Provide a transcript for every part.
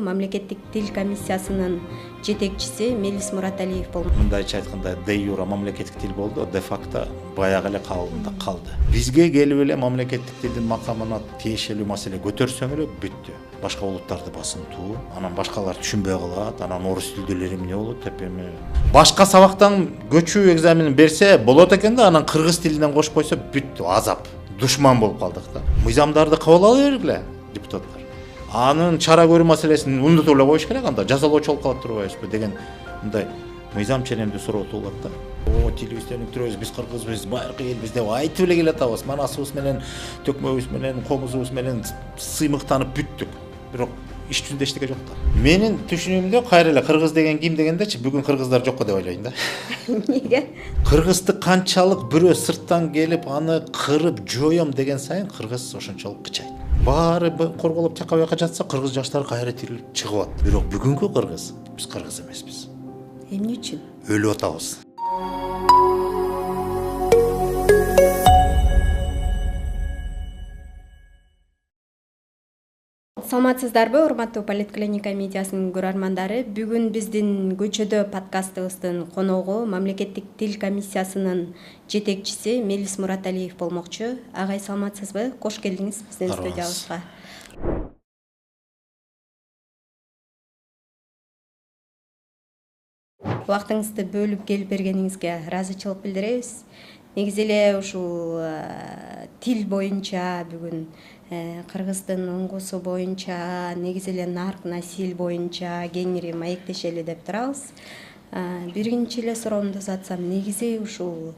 мамлекеттик тил комиссиясынын жетекчиси Мелис Мураталиев болду. Мындайча айтканда, де юра мамлекеттик тил болду, де факто баягы эле калыбында калды. Бизге келип эле мамлекеттик тилдин макамына тиешелүү маселе көтөрсөң эле бүттү. Башка улуттарды басынтуу, анан башкалар түшүнбөй калат, анан орус тилдүүлөр эмне болот деп эми башка сабактан көчүү экзаменин берсе болот экен да, анан кыргыз тилинен кошуп койсо бүттү, азап. Душман болуп калдык да. Мыйзамдарды кабыл ала бергиле депутаттар. Анын чара көрүү маселесин унутуп эле коюш керек, анда жазалоочу болуп калып турбайбызбы деген мындай мыйзам ченемдүү суроо туулат да. Тилибизден өтүрөбүз, биз кыргызбыз, байыркы элбиз деп айтып эле келатабыз. Манасыбыз менен, төкмөбүз менен, комузубуз менен сыймыктанып бүттүк. Бирок иш жүзүндө эчтеке жок да. Менин түшүнүгүмдө кайра эле кыргыз деген ким дегендечи, бүгүн кыргыздар жокко деп ойлойм да. Неге? Кыргызды канчалык бирөө сырттан келип аны кырып жоём деген сайын кыргыз ошончолук кычайт. Баары корголоп жака бияка жатса кыргыз жаштары кайра тирилип чыгып атат. Бирок бүгүнкү кыргыз биз кыргыз эмеспиз. Эмне үчүн? Өлүп атабыз. Саламатсыздарбы, урматтуу Политклиника медиасынын көрөрмандары. Бүгүн биздин көчөдө подкастыбыздын коногу мамлекеттик тил комиссиясынын жетекчиси Мелис Мураталиев болмокчу. Агай, саламатсызбы? Кош келдиңиз биздин студиябызга. Убактыңызды бөлүп келип бергениңизге ыраазычылык билдиребиз. Негизи эле ушул тил боюнча бүгүн кыргыздын оңгусу боюнча, негизи эле нарк насил боюнча кеңири маектешели деп турабыз. Биринчи эле суроомду узатсам, негизи ушул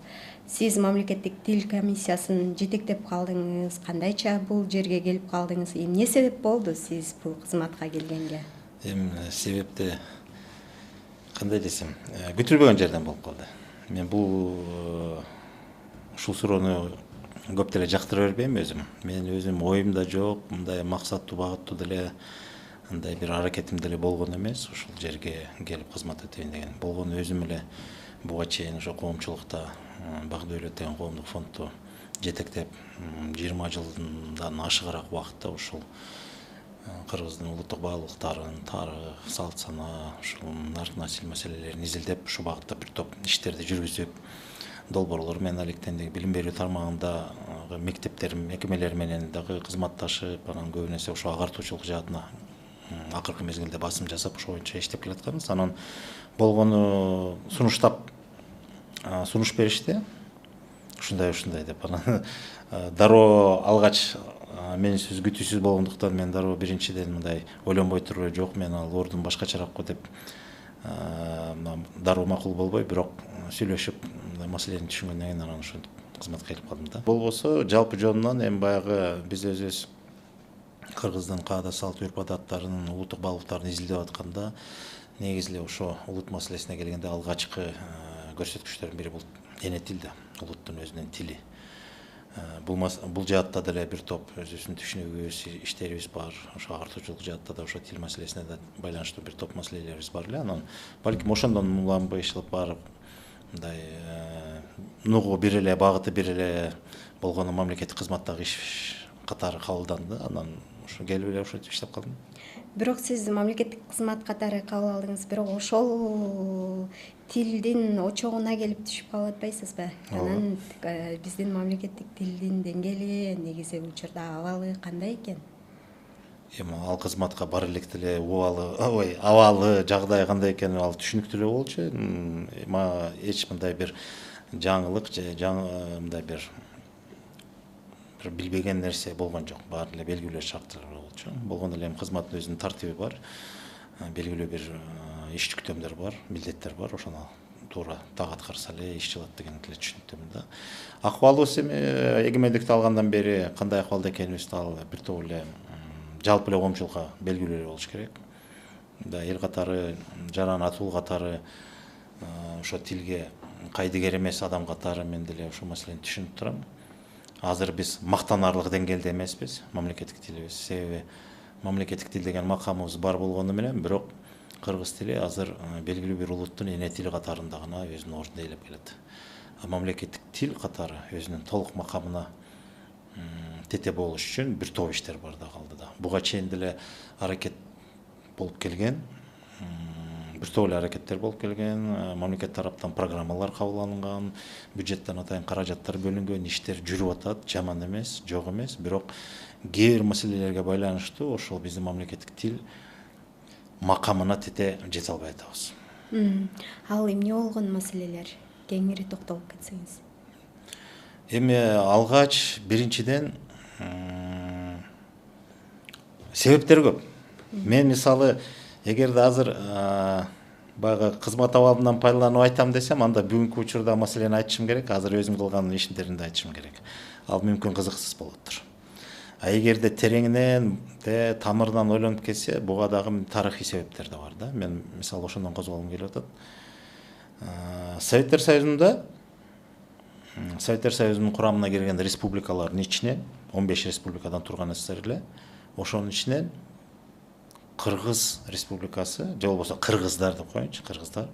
сиз мамлекеттик тил комиссиясын жетектеп калдыңыз, кандайча бул жерге келип калдыңыз, эмне себеп болду сиз бул кызматка келгенге? Себепти кандай десем, күтүлбөгөн жерден болуп калды. Мен ушул суроону көп деле жактыра бербейм өзүм. Мен өзүм оюмда жок, мындай максаттуу багыттуу деле андай бир аракетим деле болгон эмес, ушул жерге келип кызмат өтөйүн деген. Болгон өзүм эле буга чейин ошо коомчулукта Бак Дөөлөт деген коомдук фондду жетектеп 20 жылдан ашыгыраак убакытта ушул кыргыздын улуттук баалуулуктарын, тарых, салт сана, ушул нарк насил маселелерин изилдеп, ушул багытта бир топ иштерди жүргүзүп, долбоорлор менен алектендик, билим берүү тармагында мектептер, мекемелер менен дагы кызматташып, анан көбүнесе эсе ошо агартуучулук жаатына акыркы мезгилде басым жасап, ошо боюнча иштеп келатканбыз. Анан болгону сунуш беришти. Ушундай деп. Анан дароо алгач менсиз күтүүсүз болгондуктан мен дароо биринчиден мындай ойлонбой туруп жок, мен ал ордун башкачараак го деп дароо макул болбой, бирок сүйлөшүп маселени түшүнгөндөн кийин анан ошентип кызматка келип калдым да. Болбосо жалпы жонунан эми баягы биз өзүбүз кыргыздын каада салт үрп адаттарын, улуттук баалуулуктарын изилдеп атканда негизи эле ошо улут маселесине келгенде алгачкы көрсөткүчтөрдүн бири бул эне тил да, улуттун өзүнүн тили. Бул жаатта деле бир топ өзүбүздүн түшүнүгүбүз, иштерибиз бар. Ошо агартуучулук жаатта да ошо тил маселесине да байланыштуу бир топ маселелерибиз бар эле. Анан балким ошондон уланбай ишилип барып мындай нугу бир эле, багыты бир эле болгону мамлекеттик кызматтагы иш катары кабылданды. Анан ошо келип эле ошентип иштеп калдым. Бирок сиз мамлекеттик кызмат катары кабыл алдыңыз, бирок ошол тилдин очогуна келип түшүп калып атпайсызбы? Анан биздин мамлекеттик тилдин деңгээли, негизи учурда абалы кандай экен? Эми ал кызматка бара электе эле абалы, жагдай кандай экени ал түшүнүктүү эле болчу. Эч мындай бир жаңылык же мындай бир билбеген нерсе болгон жок. Баары эле белгилүү шарттар болчу. Болгондо эле кызматтын өзүнүн тартиби бар. Белгилүү бир иш жүктөмдөр бар, милдеттер бар. Ошону туура так аткарса эле иш чыгат деген эле түшүнүктөмүн да. Акыбалыбыз эми эгемендикти алгандан бери кандай акыбалда экенибизди ал бир топ эле жалпы эле коомчулукка белгилүү эле болуш керек. Эл катары, жаран атуу катары ошо тилге кайдыгер эмес адам катары мен деле ушул маселени түшүнүп турам. Азыр биз мактанарлык деңгээлде эмеспиз мамлекеттик тилибиз. Себеби мамлекеттик тил деген макамыбыз бар болгону менен, бирок кыргыз тили азыр белгилүү бир улуттун эне тили катарында гана өзүнүн ордун ээлеп келет. Мамлекеттик тил катары өзүнүн толук макамына тете болуш үчүн бир топ иштер бар да калды да. Буга чейин деле аракет болуп келген, бир топ эле аракеттер болуп келген, мамлекет тараптан программалар кабыл алынган, бюджеттен атайын каражаттар бөлүнгөн, иштер жүрүп атат, жаман эмес, жок эмес. Бирок кээ бир маселелерге байланыштуу ошол биздин мамлекеттик тил макамына тете жете албай атабыз. Ал эмне болгон маселелер? Кеңири токтолуп кетсеңиз. Эми алгач биринчиден себептер көп. Мен мисалы эгерде азыр баягы кызмат абалынан пайдаланып айтам десем, анда бүгүнкү учурда маселени айтышым керек, азыр өзүм кылган иштеримди айтышым керек. Ал мүмкүн кызыксыз болуптур. А эгерде тереңинен тамырынан ойлонуп кетсе, буга дагы тарыхый себептер да бар да. Мен мисалы ошондон козголгум келип атат. Советтер Союзунун курамына кирген республикалардын ичинен 15 республикадан турган СССР эле, ошонун ичинен Кыргыз республикасы, же болбосо кыргыздар деп коеюнчу, кыргыздар.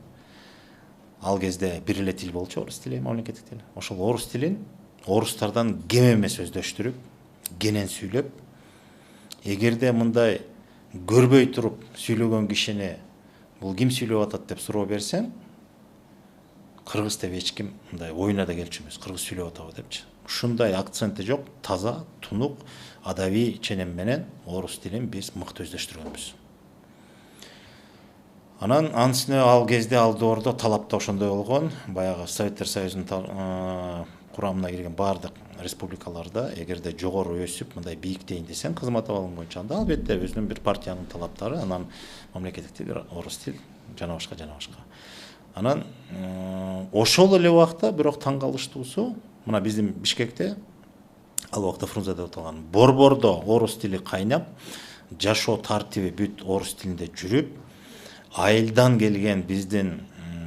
Ал кезде бир эле тил болчу, орус тили, мамлекеттик тил. Ошол орус тилин орустардан кем эмес өздөштүрүп, кенен сүйлөп, эгерде мындай көрбөй туруп сүйлөгөн кишини бул ким сүйлөп атат деп суроо берсем, кыргыз деп эч ким мындай оюна да келчү эмес, кыргыз сүйлөп атабы депчи. Ушундай акценти жок, таза, тунук, адабий ченем менен орус тилин биз мыкты өздөштүргөнбүз. Анан ансына ал кезде ал доордо талап да ошондой болгон. Баягы Советтер Союзунун курамына кирген баардык республикаларда эгерде жогору өсүп, мындай бийиктейин десең, кызмат абалы боюнча, анда албетте өзүнүн бир партиянын талаптары, анан мамлекеттик тил, орус тил, жана башка. Анан ошол эле убакта бирок таң калыштуусу, мына биздин Бишкекте ал убакта Фрунзе деп аталган борбордо орус тили кайнап, жашоо тартиби бүт орус тилинде жүрүп, айылдан келген биздин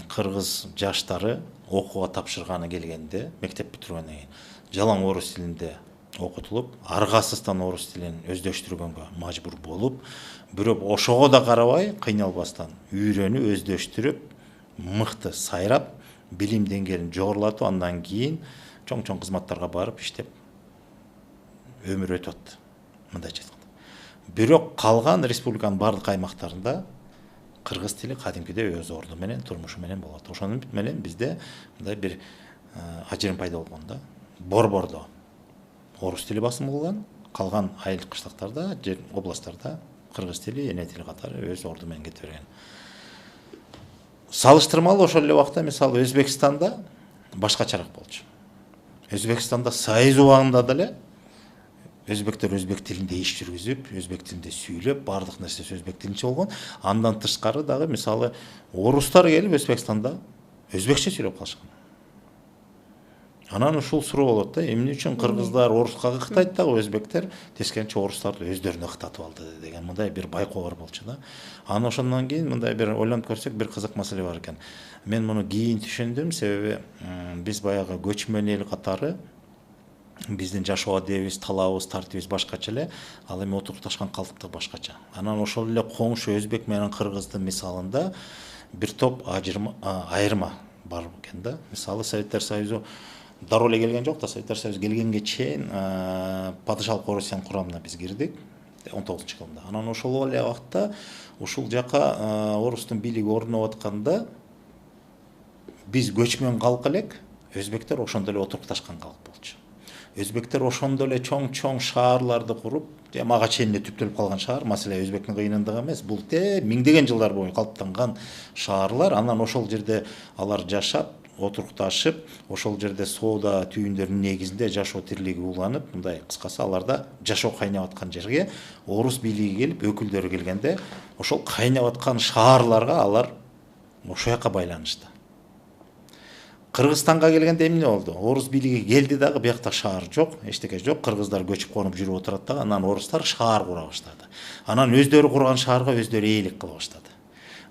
кыргыз жаштары окууга тапшырганы келгенде, мектеп бүтүргөндөн кийин жалаң орус тилинде окутулуп, аргасыздан орус тилин өздөштүргөнгө мажбур болуп, бирок ошого да карабай, кыйналбастан үйрөнүп, өздөштүрүп, мыкты сайрап, билим деңгээлин жогорулатып, андан кийин чоң кызматтарга барып иштеп өмүр өтөт. Мындайча айтканда. Бирок калган республиканын бардык аймактарында кыргыз тили кадимкидей өз орду менен, турмушу менен болот. Ошону менен бизде мындай бир ажырым пайда болгон да. Борбордо орус тили басым кылган, калган айыл кыштактарда, жер областтарда кыргыз тили, эне тили катары өз орду менен кете берген. Салыштырмалуу ошол эле убакта мисалы Өзбекстанда башкачараак болчу. Өзбекстанда Союз убагында деле өзбектер өзбек тилинде иш жүргүзүп, өзбек тилинде сүйлөп, бардык нерсеси өзбек тилинче болгон. Андан тышкары дагы мисалы орустар келип Өзбекстанда өзбекче сүйлөп калышкан. Анан ушул суроо болот да, эмне үчүн кыргыздар оруска ыктайт дагы өзбектер тескерисинче орустарды өздөрүнө ыктатып алды деген мындай бир байкоо бар болчу да. Анан ошондон кийин мындай бир ойлонуп көрсөк бир кызык маселе бар экен. Мен муну кийин түшүндүм, себеби биз баягы көчмөн эл катары биздин жашоо адебибиз, талабыбыз, тартибибиз башкача эле, ал эми отурукташкан калдыктык башкача. Анан ошол эле коңшу өзбек менен кыргыздын мисалында бир топ айырма бар экен да. Мисалы Советтер Союзу дароо эле келген жок да, Советтер Союзу келгенге чейин падышалык Орусиянын курамына биз кирдик 19-жылында. Анан ошол эле убакта ушул жака орустун бийлиги орноп атканда биз көчмөн калк элек, өзбектер ошондой эле отурукташкан калк болчу. Өзбектер ошондой эле чоң шаарларды куруп, мага чейин түптөлүп калган шаар, маселе өзбектин кыйынындыгы эмес, бул миңдеген жылдар бою калыптанган шаарлар. Анан ошол жерде алар жашап, отурукташып, ошол жерде соода түйүндөрүнүн негизинде жашоо тирилиги уланып, мындай кыскасы аларда жашоо кайнап аткан жерге орус бийлиги келип, өкүлдөрү келгенде, ошол кайнап аткан шаарларга алар ошол жака байланышты. Кыргызстанга келгенде эмне болду? Орус бийлиги келди дагы, биякта шаар жок, эчтеке жок. Кыргыздар көчүп конуп жүрүп отурат дагы, анан орустар шаар кура баштады. Анан өздөрү курган шаарга өздөрү ээлик кыла баштады.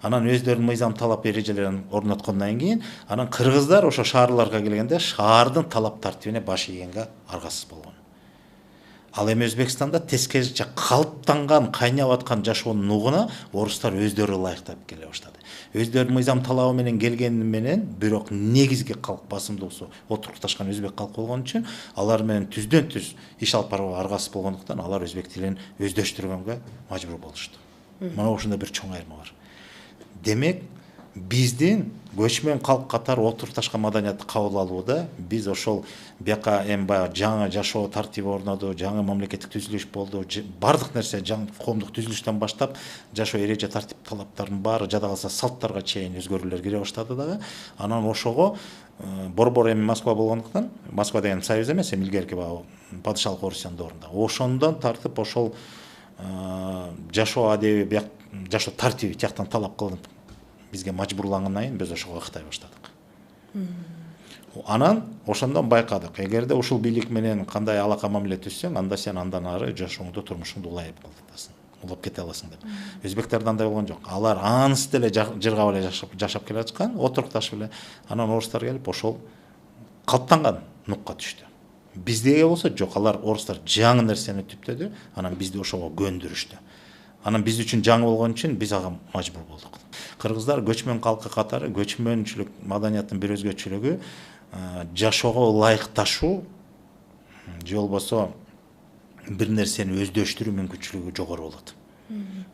Анан өздөрүнүн мыйзам талап эрежелерин орноткондон кийин, анан кыргыздар ошо шаарларга келгенде шаардын талап тартибине баш ийгенге аргасыз болгон. Ал эми Өзбекстанда тескерисинче калыптанган, кайнап аткан жашоонун нугуна орустар өздөрү ылайыктап келе баштады. Өздөрүнүн мыйзам талабы менен келгени менен, бирок негизги калк басымдуусу отурукташкан өзбек калкы болгон үчүн алар менен түздөн түз иш алып барууга аргасыз болгондуктан алар өзбек тилин өздөштүргөнгө мажбур болушту. Мына ушунда бир чоң айырма бар. Демек, биздин көчмөн калк катары отурташка маданиятты кабыл алууда биз ошол бияка эми баягы жаңы жашоо тартиби орноду, жаңы мамлекеттик түзүлүш болду, бардык нерсе жаңы коомдук түзүлүштөн баштап жашоо эреже тартип талаптарынын баары жада калса салттарга чейин өзгөрүүлөр кире баштады дагы. Анан ошого борбор эми Москва болгондуктан, Москва деген союз эмес, эми илгерки баягы падышалык Орусиянын доорунда. Ошондон тартып ошол жашоо адеби, жашоо тартиби тияктан талап кылынып бизге мажбурлангандан кийин биз ошого ыктай баштадык. Анан ошондон байкадык, эгерде ушул бийлик менен кандай алака мамиле түзсөң, анда сен андан ары жашооңду, турмушуңду улайып каласың, улап кете аласың деп. Өзбектерде андай болгон жок. Алар аныс деле жыргап эле жашап келе жаткан, отурукташып эле. Анан орустар келип ошол калыптанган нукка түштү. Биздеге болсо жок, алар орустар жаңы нерсени түптөдү, анан бизди ошого көндүрүштү. Анан биз үчүн жаңы болгон үчүн биз ага мажбур болдук. Кыргыздар көчмөн калкы катары көчмөнчүлүк маданияттын бир өзгөчөлүгү жашоого ылайыкташуу же болбосо бир нерсени өздөштүрүү мүмкүнчүлүгү жогору болот.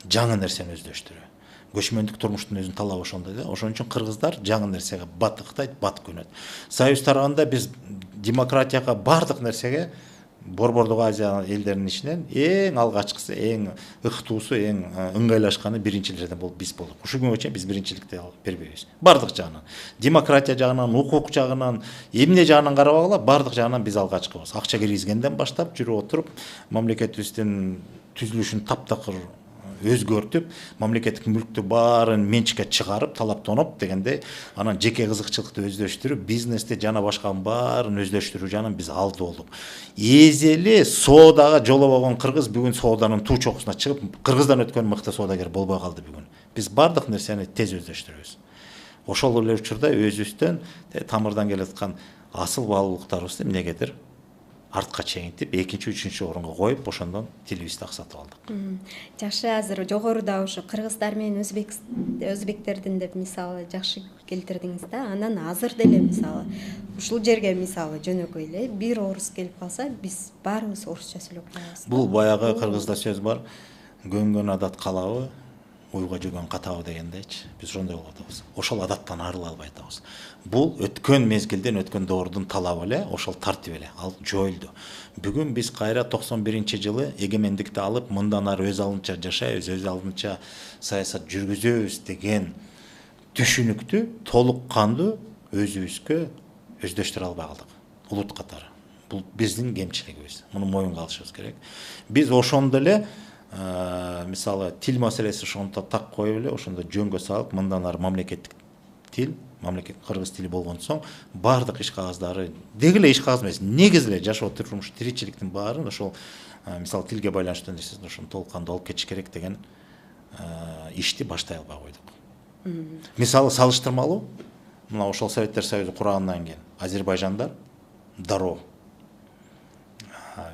Жаңы нерсени өздөштүрүү. Көчмөндүк турмуштун өзүнүн талабы ошондой да. Ошон үчүн кыргыздар жаңы нерсеге бат ыктайт, бат көнөт. Союз тарагында биз демократияга, бардык нерсеге Борбордук Азия элдеринин ичинен эң алгачкысы, эң ыктуусу, эң ыңгайлашканы биринчилерден болуп биз болдук. Ушул күнгө чейин биз биринчиликти бербейбиз. Бардык жагынан, демократия жагынан, укук жагынан, эмне жагынан карабагыла, бардык жагынан биз алгачкыбыз. Акча киргизгенден баштап жүрүп отуруп, мамлекетибиздин түзүлүшүн таптакыр өзгөртүп, мамлекеттик мүлктү баарын менчикке чыгарып, талаптанып дегенде, анан жеке кызыкчылыкты өздөштүрүп, бизнести жана башканын баарын өздөштүрүү жагынан биз алды болдук. Эзели соодага жолобогон кыргыз бүгүн сооданын туу чокусуна чыгып, кыргыздан өткөн мыкты соодагер болбой калды бүгүн. Биз бардык нерсени тез өздөштүрөбүз. Ошол эле учурда өзүбүздөн тамырдан келаткан асыл баалуулуктарыбызды эмнегедир артка чегинтип, экинчи, үчүнчү орунга коюп, ошондон тилибизди аксатып алдык. Жакшы, азыр жогоруда ушу кыргыздар менен өзбектердин деп мисалы жакшы келтирдиңиз да. Анан азыр деле мисалы ушул жерге мисалы жөнөкөй эле бир орус келип калса, биз баарыбыз орусча сүйлөп коебуз. Бул баягы кыргызда сөз бар. Көнгөн адат калабы, уйга жүргөн катабы дегендейчи. Биз ошондой болуп атабыз. Ошол адаттан арыла албай атабыз. Бул өткөн мезгилден, өткөн доордун талабы эле, ошол тартип эле ал жоюлду. Бүгүн биз кайра 91-жылы эгемендикти алып, мындан ары өз алдынча жашайбыз, өз алдынча саясат жүргүзөбүз деген түшүнүктү толук кандуу өзүбүзгө өздөштүрө албай калдык. Улут катары. Бул биздин кемчилигибиз. Муну моюнга алышыбыз керек. Биз ошондо эле мисалы тил маселеси ошондо так коюп эле, ошондо жөнгө салып, мындан ары мамлекеттик тил, мамлекет кыргыз тили болгон соң бардык иш кагаздары, деги эле иш кагаз эмес, негизи эле жашоо турмуш, тиричиликтин баарын ошол мисалы тилге байланыштуу нерсесин ошону толук кандуу алып кетиш керек деген ишти баштай албай койдук. Мисалы салыштырмалуу, мына ошол Советтер Союзу кургандан кийин Азербайжандар дароо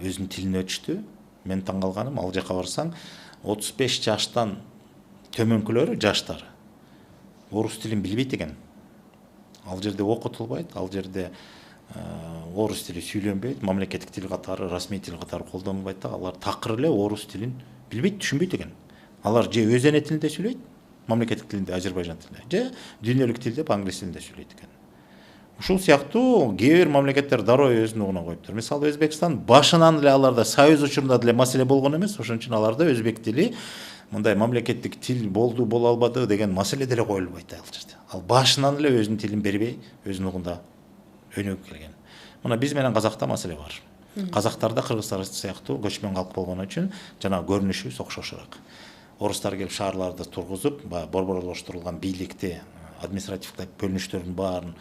өзүнүн тилин өчтү. Мен таң калганым, ал жака барсаң 35 жаштан төмөнкүлөрү жаштар орус тилин билбейт экен. Ал жерде окутулбайт, ал жерде орус тили сүйлөнбөйт, мамлекеттик тил катары, расмий тил катары колдонулбайт да, алар такыр эле орус тилин билбейт, түшүнбөйт экен. Алар же өз эне тилинде сүйлөйт, мамлекеттик тилинде, Азербайжан тилинде, же дүйнөлүк тилде, англис тилинде сүйлөйт экен. Ушул сыяктуу кээ бир мамлекеттер дароо өзүнүн угуна коюптур. Мисалы Өзбекстан башынан эле аларда союз учурунда деле маселе болгон эмес, ошон үчүн аларда өзбек тили мындай мамлекеттик тил болду, боло албады деген маселе деле коюлбайт ал жерде. Ал башынан эле өзүнүн тилин бербей, өзүнүн угунда өнүгүп келген. Мына биз менен Казакта маселе бар. Казактарда кыргыздар сыяктуу көчмөн калк болгон үчүн жана көрүнүшүбүз окшошураак. Орустар келип шаарларды тургузуп, борборлоштурулган бийликти, административдик бөлүнүштөрдүн баарын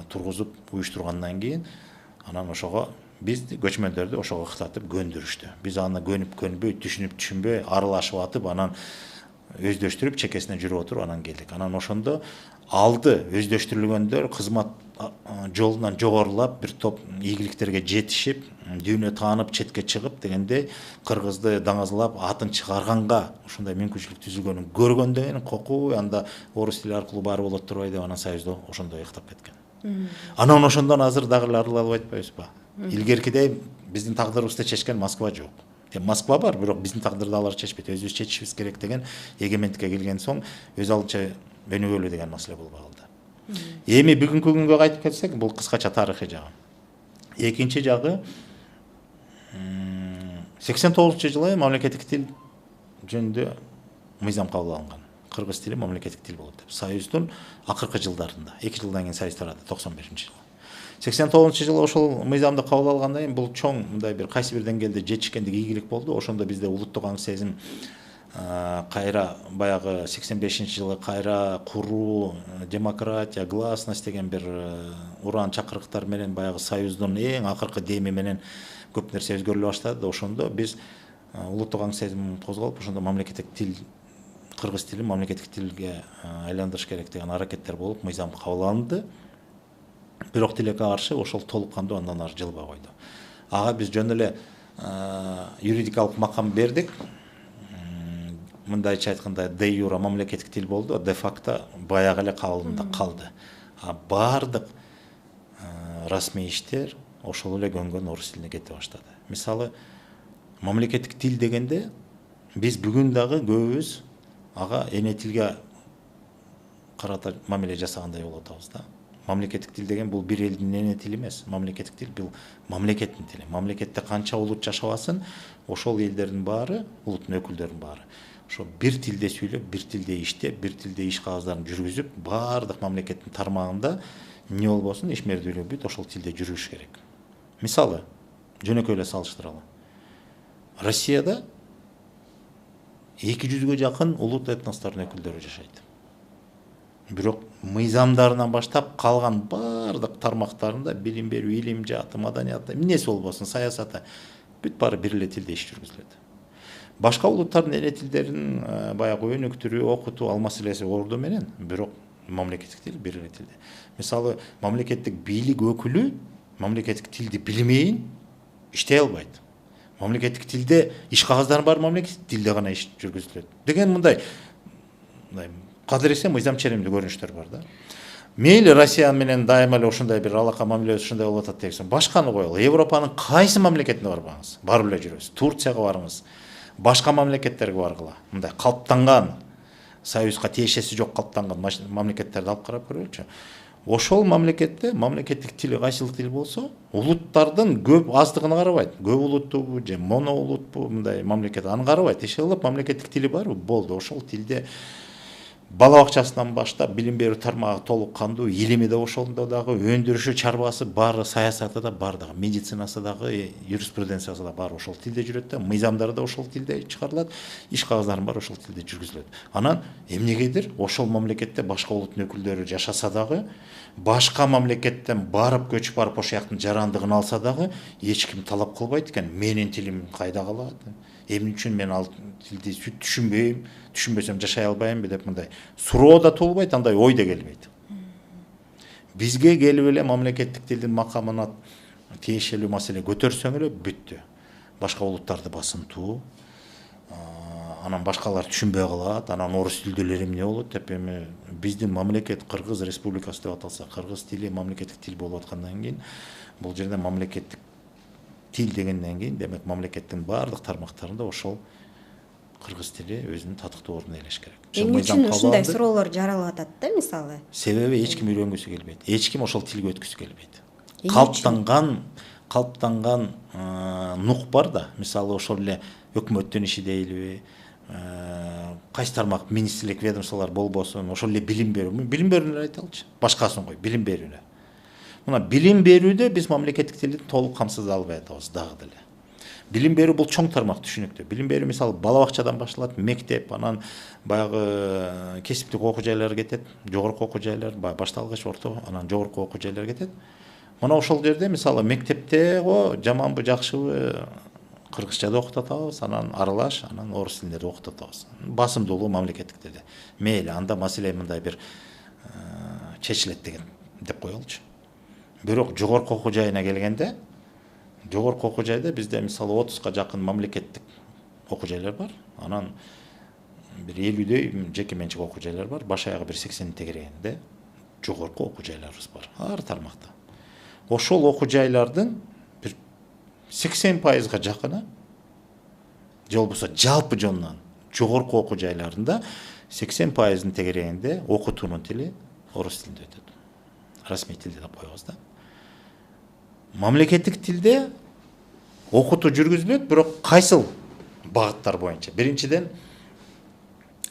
тургузуп уюштургандан кийин анан ошого бизди көчмөндөрдү ошого ыктатып көндүрүштү. Биз аны көнүп-көнбөй, түшүнүп-түшүнбөй, аралашып анан өздөштүрүп чекесине жүрүп отуруп анан келдик. Анан ошондо алды өздөштүрүлгөндөр кызмат жолунан жогорулап бир топ ийгиликтерге жетишип, дүйнө таанып, четке чыгып дегенде кыргызды даңазалап атын чыгарганга ушундай мүмкүнчүлүк түзүлгөнүн көргөндөн кийин кокуй анда орус тили аркылуу баары болот турбайбы деп анан союздо ошондой ыктап кеткен. Анан ошондон азыр дагы арыла албай атпайбызбы? Илгеркидей биздин тагдырыбызды чечкен Москва жок. Москва бар, бирок биздин тагдырды алар чечпейт, өзүбүз чечишибиз керек деген эгемендикке келген соң өз алдынча өнүгөлү деген маселе болуп калды. Эми бүгүнкү күнгө кайтып келсек, бул кыскача тарыхый жагы. Экинчи жагы 89-жылы мамлекеттик тил жөнүндө мыйзам кабыл алынган. Кыргыз тили мамлекеттик тил болот деп. Союздун акыркы жылдарында, 2 жылдан кийин союз тарады, 91-жылы. 89-жылы ошол мыйзамды кабыл алгандан кийин бул чоң мындай бир кайсы бир деңгээлде жетишкендик ийгилик болду. Ошондо бизде улуттук аң сезим кайра баягы 85-жылы кайра куруу, демократия, гласность деген бир уран чакырыктар менен баягы союздун эң акыркы деми менен көп нерсе өзгөрүлө баштады. Ошондо биз улуттук аң сезим козголуп, ошондо мамлекеттик тил, кыргыз тилин мамлекеттик тилге айландырыш керек деген аракеттер болуп, мыйзам кабыл алынды. Бирок тилекке каршы ошол толук кандуу андан ары жылбай койду. Ага биз жөн эле юридикалык макам бердик. Мындайча айтканда де юра мамлекеттик тил болду, де факто баягы эле кабылында калды. Бардык расмий иштер ошол эле көнгөн орус тилине кете баштады. Мисалы, мамлекеттик тил дегенде биз бүгүн дагы көбүбүз ага эне тилге карата мамиле жасагандай болуп атабыз да. Мамлекеттик тил деген бул бир элдин эне тили эмес. Мамлекеттик тил бул мамлекеттин тили. Мамлекетте канча улут жашабасын, ошол элдердин баары, улуттун өкүлдөрүнүн баары ошо бир тилде сүйлөп, бир тилде иштеп, бир тилде иш кагыздарын жүргүзүп, баардык мамлекеттин тармагында эмне болбосун, ишмердүүлүгү бүт ошол тилде жүрүш керек. Мисалы, жөнөкөй эле салыштыралы. Россияда 200-гө жакын улут этностордун өкүлдөрү жашайт. Бирок мыйзамдарынан баштап калган бардык тармактарында билим берүү, илим жааты, маданият, эмнеси болбосун, саясаты бүт баары бир эле тилде иш жүргүзүлөт. Башка улуттардын эне тилдерин баягы өнүктүрүү, окутуу ал маселеси орду менен, бирок мамлекеттик тил бир эле тилде. Мисалы, мамлекеттик бийлик өкүлү мамлекеттик тилди билмейин иштей албайт. Мамлекеттик тилде иш кагаздары бар, мамлекеттик тилде гана иш жүргүзүлөт деген мындай кадыресе мыйзам черемдүү көрүнүштөр бар да. Мейли Россия менен дайыма эле ушундай бир алака мамиле ушундай болуп атат десең, башканы коелу. Европанын кайсы мамлекетине барбаңыз, барып эле жүрөбүз. Турцияга барыңыз, башка мамлекеттерге баргыла. Мындай калыптанган, союзга тиешеси жок калыптанган мамлекеттерди алып карап көрөлүчү. Ошол мамлекетте мамлекеттик тили кайсылык тил болсо, улуттардын көп аздыгына карабайт. Көп улуттуубу же моноулутпу мындай мамлекет аны карабайт. Иши кылып мамлекеттик тили барбы? Болду. Ошол тилде бала бакчасынан баштап билим берүү тармагы толук кандуу, илими да ошондо дагы, өндүрүшү, чарбасы баары, саясаты да бар дагы, медицинасы дагы, юриспруденциясы да бар ошол тилде жүрөт да, мыйзамдары да ошол тилде чыгарылат, иш кагаздарын баары ошол тилде жүргүзүлөт. Анан эмнегедир ошол мамлекетте башка улуттун өкүлдөрү жашаса дагы, башка мамлекеттен барып көчүп барып ошол жактын жарандыгын алса дагы эч ким талап кылбайт экен. Менин тилим кайда калат? Эмне үчүн мен ал тилди түшүнбөйм, түшүнбөсөм жашай албаймбы деп мындай суроо да туулбайт, андай ой да келбейт. Бизге келип эле мамлекеттик тилдин макамына тиешелүү маселе көтөрсөң эле бүттү. Башка улуттарды басынтуу, анан башкалар түшүнбөй калат, анан орус тилдүүлөр эмне болот деп эми биздин мамлекет Кыргыз Республикасы деп аталса, кыргыз тили мамлекеттик тил болуп аткандан кийин бул жерде мамлекеттик тил дегенден кийин демек мамлекеттин баардык тармактарында ошол кыргыз тили өзүнүн татыктуу ордун ээлеш керек. Эмне үчүн ушундай суроолор жаралып атат да, мисалы? Себеби эч ким үйрөнгүсү келбейт. Эч ким ошол тилге өткүсү келбейт. Калыптанган нук бар да, мисалы ошол эле өкмөттүн иши дейлиби, кайсы тармак министрлик, ведомстволор болбосун, ошол эле билим берүүнү айталычы. Башкасын кой, билим берүүнү. Мына билим берүүдө биз мамлекеттик тилди толук камсыз албай атабыз дагы деле. Билим берүү бул чоң тармак түшүнүктүү. Билим берүү мисалы бала бакчадан башталат, мектеп, анан баягы кесиптик окуу жайлар кетет, жогорку окуу жайлар, башталгыч, орто, анан жогорку окуу жайлар кетет. Мына ошол жерде мисалы мектепте жаманбы, жакшыбы кыргызчада окутатабыз, анан аралаш, анан орус тилинде окутатабыз. Басымдуулугу мамлекеттик тилде. Мейли, анда маселе мындай бир чечилет деген деп коелучу. Бирок жогорку окуу жайына келгенде, жогорку окуу жайда бизде мисалы 30га жакын мамлекеттик окуу жайлар бар. Анан бир 50дөй жеке менчик окуу жайлар бар. Баш аягы бир 80 тегерегенде жогорку окуу жайларыбыз бар. Ар тармакта. Ошол окуу жайлардын бир 80%га жакыны же болбосо жалпы жонунан жогорку окуу жайларында 80% тегерегинде окутуунун тили орус тилинде өтөт. Расмий тилде деп коебуз да. Мамлекеттик тилде окутуу жүргүзүлөт, бирок кайсыл багыттар боюнча? Биринчиден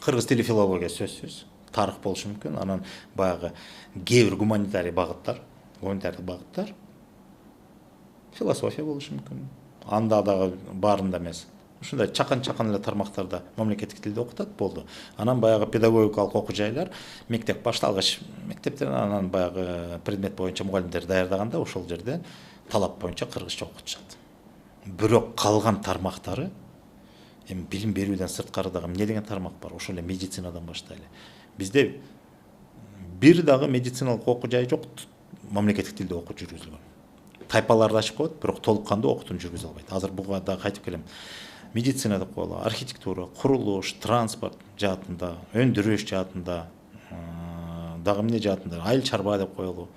кыргыз тили филология сөзсүз, тарых болушу мүмкүн. Анан баягы кээ бир гуманитарий багыттар, философия болушу мүмкүн. Анда дагы баарында эмес. Ушундай чакан эле тармактарда мамлекеттик тилде окутат болду. Анан баягы педагогикалык окуу жайлар, мектеп башталгыч мектептерин анан баягы предмет боюнча мугалимдер даярдаганда ошол жерде талап боюнча кыргызча окутушат. Бирок калган тармактары эми билим берүүдөн сырткары дагы эмне деген тармак бар? Ошол эле медицинадан баштайлы. Бизде бир дагы медициналык окуу жай жок, мамлекеттик тилде окуу жүргүзүлгөн. Тайпаларды ачып коет, бирок толук кандуу окутууну жүргүзө албайт. Азыр буга дагы кайтып келем. Медицина деп коелу, архитектура, курулуш, транспорт жаатында, өндүрүш жаатында, дагы эмне жаатында, айыл чарба деп коелу,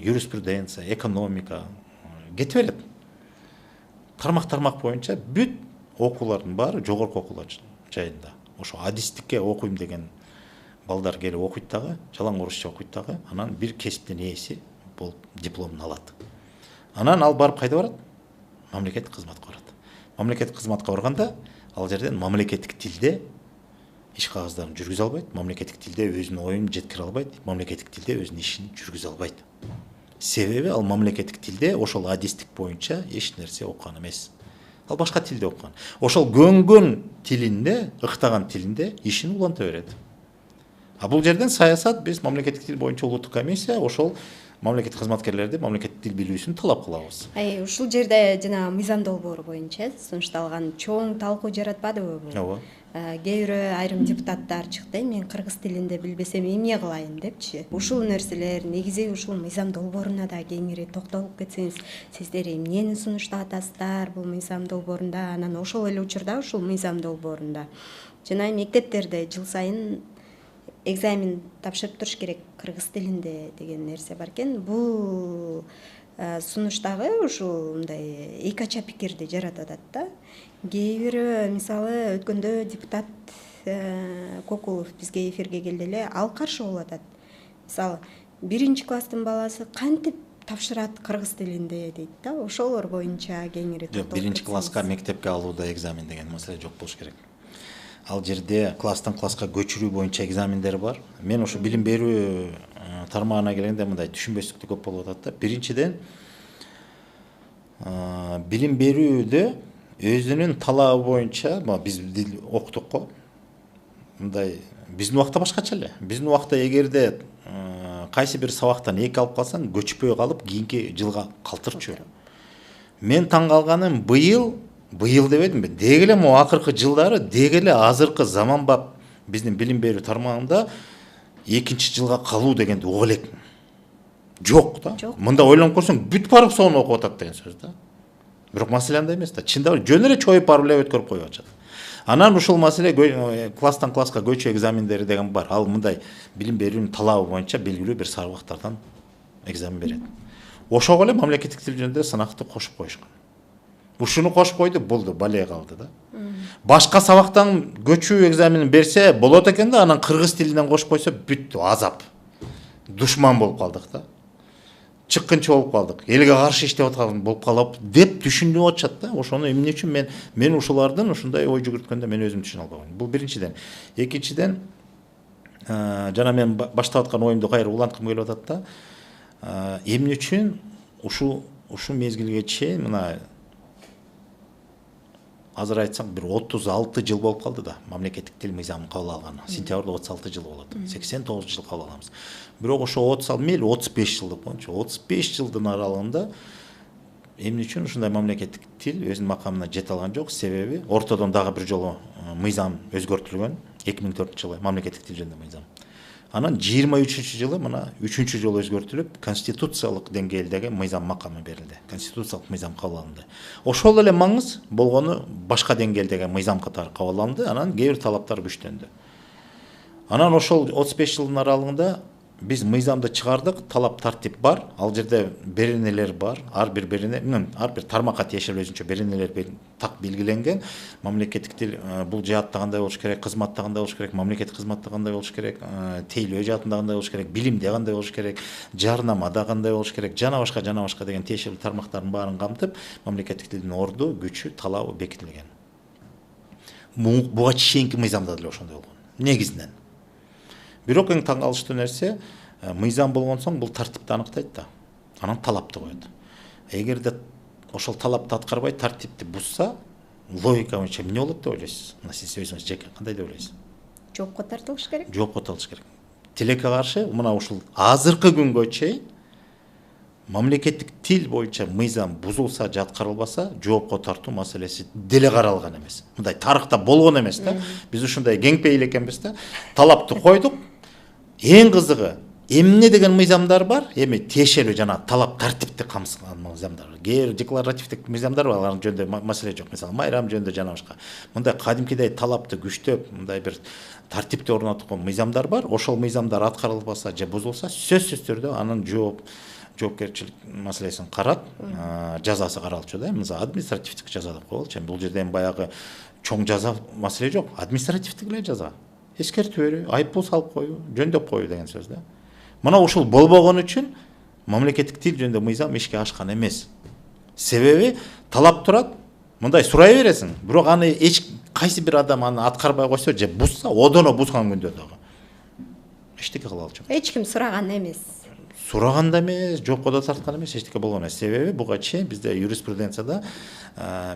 юриспруденция, экономика кетип берет. Тармак боюнча бүт окуулардын баары жогорку окуулар жайында. Ошо адистикке окуйм деген балдар келип окуйт дагы, жалаң орусча окуйт дагы, анан бир кесиптин ээси болуп дипломун алат. Анан ал барып кайда барат? Мамлекеттик кызматка барат. Мамлекеттик кызматка барганда ал жерден мамлекеттик тилде иш кагаздарын жүргүзө албайт, мамлекеттик тилде өзүнүн оюн жеткире албайт, мамлекеттик тилде өзүнүн ишин жүргүзө албайт. Себеби ал мамлекеттик тилде ошол адистик боюнча эч нерсе окуган эмес. Ал башка тилде окуган. Ошол көнгөн тилинде, ыктаган тилинде ишин уланта берет. А бул жерден саясат, биз мамлекеттик тил боюнча улуттук комиссия ошол мамлекеттик кызматкерлерди мамлекеттик тил билүүсүн талап кылабыз. Ушул жерде жана мыйзам долбоору боюнча сунушталган чоң талкуу жаратпадыбы бул? Ооба. Кээ бир айрым депутаттар чыкты, мен кыргыз тилинде билбесем эмне кылайын депчи. Ушул нерселер негизи ушул мыйзам долбооруна да кеңири токтолуп кетсеңиз, сиздер эмнени сунуштап атасыздар бул мыйзам долбоорунда, анан ошол эле учурда ушул мыйзам долбоорунда жана мектептерде жыл сайын экзамен тапшырып туруш керек кыргыз тилинде деген нерсе бар экен. Бул сунуштагы ушул мындай эки ача пикирди жаратып атат да. Кээ бир мисалы өткөндө депутат Кокулов бизге эфирге келди эле, ал каршы болуп атат. Мисалы 1-класстын баласы кантип тапшырат кыргыз тилинде дейт да. Ошолор боюнча кеңири токтолуп кетсеңиз. 1-класска мектепке алууда экзамен деген маселе жок болуш керек. Ал жерде класстан класска көчүрүү боюнча экзамендер бар. Мен ошо билим берүү тармагына келгенде мындай түшүнбөстүктүү көп болуп атат да. Биринчиден билим берүүдө өзүнүн талабы боюнча, биз дил окуттук го. Мындай биздин убакта башкача эле. Биздин убакта эгерде кайсы бир сабактан 2 алып калсаң, көчпөй калып кийинки жылга калтырчу. Мен таң калганым быйыл дебедимби? Деги эле могу акыркы жылдары, деги эле азыркы заманбап биздин билим берүү тармагында 2-чи жылга калуу дегенди угуп элек. Жок да. Мында ойлонуп көрсөң, бүт барып сону окуп атат деген сөз да. Бирок маселе андай эмес да. Чындап жөн эле чоюп барып эле өткөрүп коюп атышат. Анан ушул маселе класстан класска көчүү экзамендери деген бар. Ал мындай билим берүүнүн талабы боюнча белгилүү бир сабактардан экзамен берет. Ошого эле мамлекеттик тил жөнүндө сынакты кошуп коюшкан. Ушуну кошуп койду, болду, бале калды да. Башка сабактан көчүү экзаменин берсе болот экен да, анан кыргыз тилинен кошуп койсо бүттү, азап. Душман болуп калдык да. Чыккынчы болуп калдык. Элге каршы иштеп аткан болуп калып деп түшүнүп атышат да. Ошону эмне үчүн мен ушулардын ушундай ой жүгүрткөндө мен өзүм түшүнө албаган. Бул биринчиден. Экинчиден, жана мен баштап аткан оюмду кайра уланткым келип атат да. Эмне үчүн ушу мезгилге чейин мына азыр айтсаң бир 36 жыл болуп калды да мамлекеттик тил мыйзамын кабыл алганы. Сентябрда 36 жыл болот. 89 жыл кабыл алабыз. Бирок ошо 35 жыл деп коёнчу. 35 жылдын аралыгында эмне үчүн ушундай мамлекеттик тил өзүнүн макамына жете алган жок? Себеби ортодон дагы бир жолу мыйзам өзгөртүлгөн 2004-жылы мамлекеттик тил жөнүндө мыйзам. Анан 23-жылы мына 3-жолу өзгөртүлүп, конституциялык деңгээлдеги мыйзам макамы берилди. Конституциялык мыйзам кабыл алынды. Ошол эле маңыз болгону башка деңгээлдеги мыйзам катары кабыл алынды, анан кээ бир талаптар күчтөндү. Анан ошол 35 жылдын аралыгында Биз мыйзамды чыгардык, талап тартип бар, ал жерде беренелер бар, ар бир тармакка тиешелүү өзүнчө беренелер так белгиленген. Мамлекеттик тил бул жаатта кандай болуш керек, кызматта кандай болуш керек, мамлекеттик кызматта кандай болуш керек, тейлөө жаатында кандай болуш керек, билимде кандай болуш керек, жарнамада кандай болуш керек, жана башка деген тиешелүү тармактардын баарын камтып, мамлекеттик тилдин орду, күчү, талабы бекитилген. Буга чейинки мыйзамда деле ошондой болгон. Негизинен. Бирок эң таң калыштуу нерсе, мыйзам болгон соң бул тартипти анықтайт да. Анан талапты коет. Эгерде ошол талапты аткарбай тартипти бузса, логика боюнча эмне болот деп ойлойсуз? Мына сиз өзүңүз жеке кандай деп ойлойсуз? Жоопко тартылыш керек. Жоопко тартылыш керек. Тилекке каршы мына ушул азыркы күнгө чейин мамлекеттик тил боюнча мыйзам бузулса же аткарылбаса, жоопко тартуу маселеси деле каралган эмес. Мындай тарыхта болгон эмес да. Биз ушундай кеңпейил экенбиз да. Талапты койдук. Эң кызыгы, эмне деген мыйзамдар бар? Эми тиешелүү жана талап тартипти камсызган мыйзамдар бар. Кээ бир декларативдик мыйзамдар бар, алардын жөнүндө маселе жок. Мисалы, майрам жөнүндө жана башка. Мындай кадимкидей талапты күчтөп, мындай бир тартипти орноткон мыйзамдар бар. Ошол мыйзамдар аткарылбаса же бузулса, сөзсүз түрдө анын жоопкерчилик маселесин карап, жазасы каралчу да. Мисалы, административдик жаза деп коелучу. Бул жерде эми баягы чоң жаза маселе жок. Административдик эле жаза. Эскертүү берүү, айыппул салып коюу, жөндөп коюу деген сөз да. Мына ушул болбогон үчүн мамлекеттик тил жөнүндө мыйзам ишке ашкан эмес. Себеби талап турат, мындай сурай бересиң, бирок аны эч кайсы бир адам аны аткарбай койсо же бузса, одоно бузган күндө дагы эчтеке кыла алчу. Эч ким сураган эмес. Сураган да эмес, жоопко да тарткан эмес, эчтеке болгон эмес. Себеби буга чейин бизде юриспруденцияда,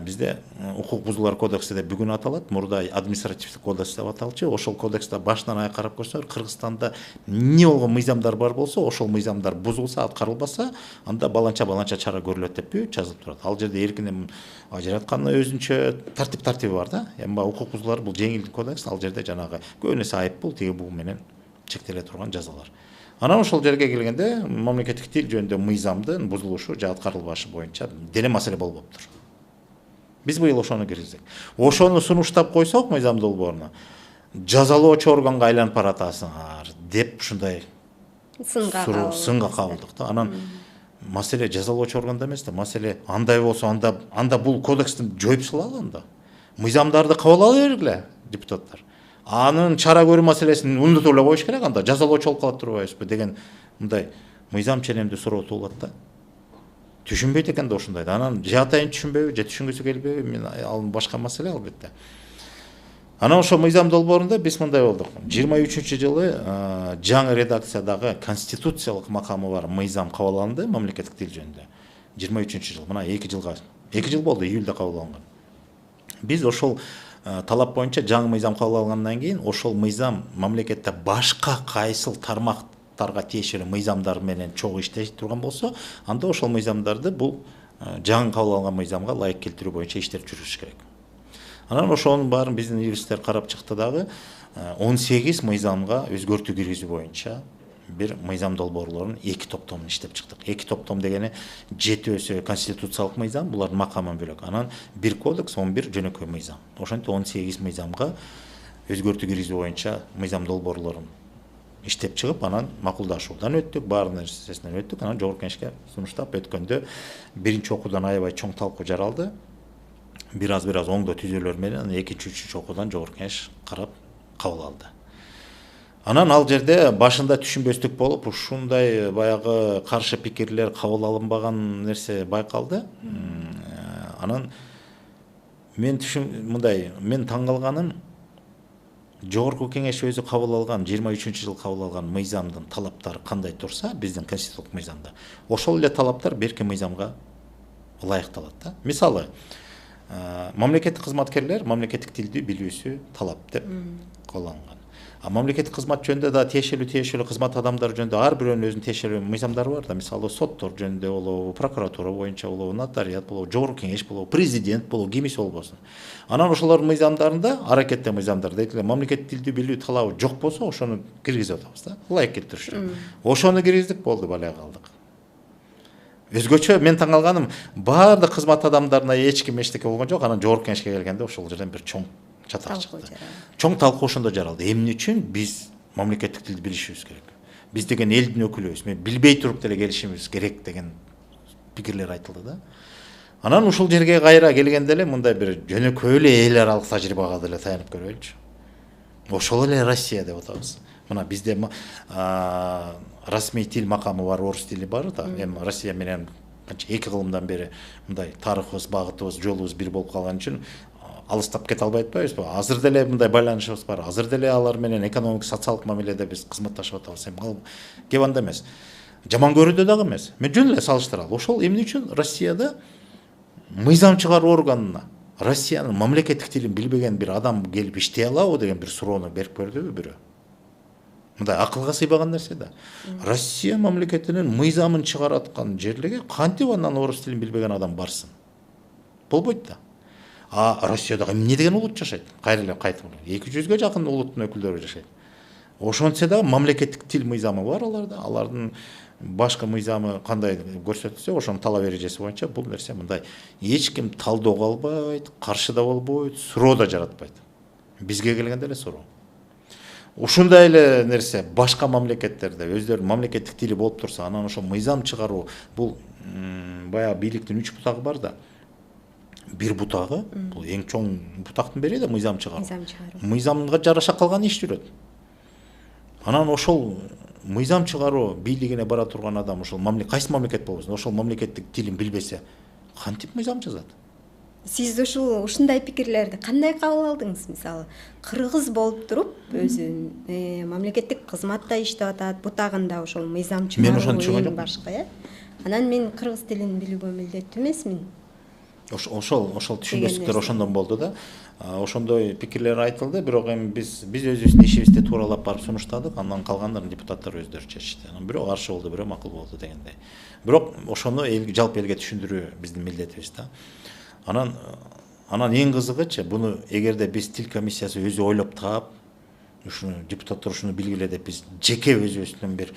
бизде укук бузуулар кодекси деп бүгүн аталат, мурда административдик кодекс деп аталчу. Ошол кодексте башынан аяк карап көрсөңөр, Кыргызстанда эмне болгон мыйзамдар бар болсо, ошол мыйзамдар бузулса, аткарылбаса, анда баланча чара көрүлөт деп бүт жазылып турат. Ал жерде эркин ажыраткан өзүнчө тартиби бар да. Эми укук бузуулар бул жеңил кодекс, ал жерде жанагы көбүнесе айыппул, тиги бул менен чектеле турган жазалар. Анан ошол жерге келгенде мамлекеттик тил жөнүндө мыйзамдын бузулушу же аткарылбашы боюнча деле маселе болбоптур. Биз быйыл ошону киргиздик. Ошону сунуштап койсок мыйзам долбооруна, жазалоочу органга айланып баратасыңар деп ушундай сынга кабылдык да. Анан маселе жазалоочу органда эмес да, маселе андай болсо анда бул кодекстин жоюп салалы анда. Мыйзамдарды кабыл ала бергиле депутаттар. Анын чара көрүү маселесин унутуп эле коюш керек, анда жазалоочу болуп калып турбайбызбы деген мындай мыйзам ченемдүү суроо туулат да. Түшүнбөйт экен да ушундайды. Анан же атайын түшүнбөйбү, же түшүнгүсү келбейби, мен ал башка маселе албетте. Анан ошо мыйзам долбоорунда биз мындай болдук. 23-жылы жаңы редакциядагы конституциялык макамы бар мыйзам кабыл алынды мамлекеттик тил жөнүндө. 23-жыл, мына 2 жыл болду, июлда кабыл алынган. Биз ошол талап боюнча жаңы мыйзам кабыл алгандан кийин ошол мыйзам мамлекетте башка кайсыл тармактарга тиешелүү мыйзамдар менен чогуу иштей турган болсо, анда ошол мыйзамдарды бул жаңы кабыл алган мыйзамга ылайык келтирүү боюнча иштер жүрүш керек. Анан ошонун баарын биздин юристтер карап чыкты дагы, 18 мыйзамга өзгөртүү киргизүү боюнча бир мыйзам долбоорлорун 2 топтомун иштеп чыктык. 2 топтом дегени 7 конституциялык мыйзам, булардын макамы бөлөк. Анан 1 кодекс, 11 жөнөкөй мыйзам. Ошентип 18 мыйзамга өзгөртүү киргизүү боюнча мыйзам долбоорлорун иштеп чыгып, анан макулдашуудан өттүк, баарын нерсесинен өттүк. Анан жогорку кеңешке сунуштап өткөндө биринчи окуудан аябай чоң талкуу жаралды. Бир аз оңдоо түзөөлөр менен экинчи, үчүнчү окуудан жогорку кеңеш карап кабыл алды. Анан ал жерде башында түшүнбөстүк болуп, ушундай баягы каршы пикирлер кабыл алынбаган нерсе байкалды. Анан мен таң калганым, жогорку кеңеш өзү кабыл алган 23-жыл кабыл алган мыйзамдын талаптары кандай турса, биздин конституциялык мыйзамда, ошол эле талаптар берки мыйзамга ылайыкталат да. Мисалы, мамлекеттик кызматкерлер мамлекеттик тилди билүүсү талап деп коллонгон. Мамлекеттик кызмат жөнүндө да тиешелүү кызмат адамдары жөнүндө ар бирөөнүн өзүнүн тиешелүү мыйзамдары бар да. Мисалы, соттор жөнүндө болобу, прокуратура боюнча болобу, нотариат болобу, жогорку кеңеш болобу, президент болобу, кимиси болбосун. Анан ошолордун мыйзамдарында, аракетте мыйзамдар дейт эле, мамлекеттик тилди билүү талабы жок болсо, ошону киргизип атабыз да. Ылайык келтириш үчүн. Ошону киргиздик, болду, бале калдык. Өзгөчө мен таң калганым, баардык кызмат адамдарына эч ким эчтеке болгон жок. Анан жогорку кеңешке келгенде ошол жерден бир чоң чатак чыкты. Чоң талкуу ошондо жаралды. Эмне үчүн биз мамлекеттик тилди билишибиз керек? Биз деген элдин өкүлүбүз. Мен билбей туруп деле келишимибиз керек деген пикирлер айтылды да. Анан ушул жерге кайра келгенде эле мындай бир жөнөкөй эле эл аралык тажрыйбага деле таянып көрөлүчү. Ошол эле Россия деп атабыз. Мына бизде расмий тил макамы бар, орус тили бар да. Эми Россия менен канча 2 кылымдан бери мындай тарыхыбыз, багытыбыз, жолубуз бир болуп калган үчүн алыстап кете албай атпайбызбы? Азыр деле мындай байланышыбыз бар. Азыр деле алар менен экономик, социалдык мамиледе биз кызматташып атабыз. Эми ал кеп анда эмес. Жаман көрүүдө дагы эмес. Мен жөн эле салыштыралы. Ошол эмне үчүн Россияда мыйзам чыгаруу органына Россиянын мамлекеттик тилин билбеген бир адам келип иштей алабы деген бир суроону берип көрдүбү бирөө? Мындай акылга сыйбаган нерсе да. Россия мамлекетинин мыйзамын чыгараткан жерлерге кантип анан орус тилин билбеген адам барсын? Болбойт да. А Россияда эмне деген улут жашайт? Кайра эле кайтып 200-ге жакын улуттун өкүлдөрү жашайт. Ошончо да мамлекеттик тил мыйзамы бар аларда. Алардын башка мыйзамы кандай көрсөтүлсө, ошонун талап эрежеси боюнча бул нерсе мындай эч ким талдоого албайт, каршы да болбойт, суроо да жаратпайт. Бизге келгенде эле суроо. Ушундай эле нерсе башка мамлекеттерде өздөрүнүн мамлекеттик тили болуп турса, анан ошо мыйзам чыгаруу бул баягы бийликтин 3 бутагы бар да. Бир бутагы, бул эң чоң бутактын бири да мыйзам чыгаруу. Мыйзамга жараша калган иш жүрөт. Анан ошол мыйзам чыгаруу бийлигине бара турган адам ошол кайсы мамлекет болбосун, ошол мамлекеттик тилин билбесе, кантип мыйзам жазат? Сиз ушундай пикирлерди кандай кабыл алдыңыз? Мисалы, кыргыз болуп туруп, өзү мамлекеттик кызматта иштеп атат, бутагында ошол мыйзам чыгаруу эң башка, Анан мен кыргыз тилин билүүгө милдеттүү эмесмин. Ошол түшүнбөстүктөр ошондон болду да. Ошондой пикирлер айтылды, бирок эми биз өзүбүздүн ишибизди тууралап барып сунуштадык, андан калгандарын депутаттар өздөрү чечишти. Бирөө каршы болду, бирөө макул болду дегендей. Бирок ошону жалпы элге түшүндүрүү биздин милдетибиз да. Анан эң кызыгычы, буну эгерде биз тил комиссиясы өзү ойлоп таап, ушуну депутаттар ушуну билгиле деп биз жеке өзүбүздүн бир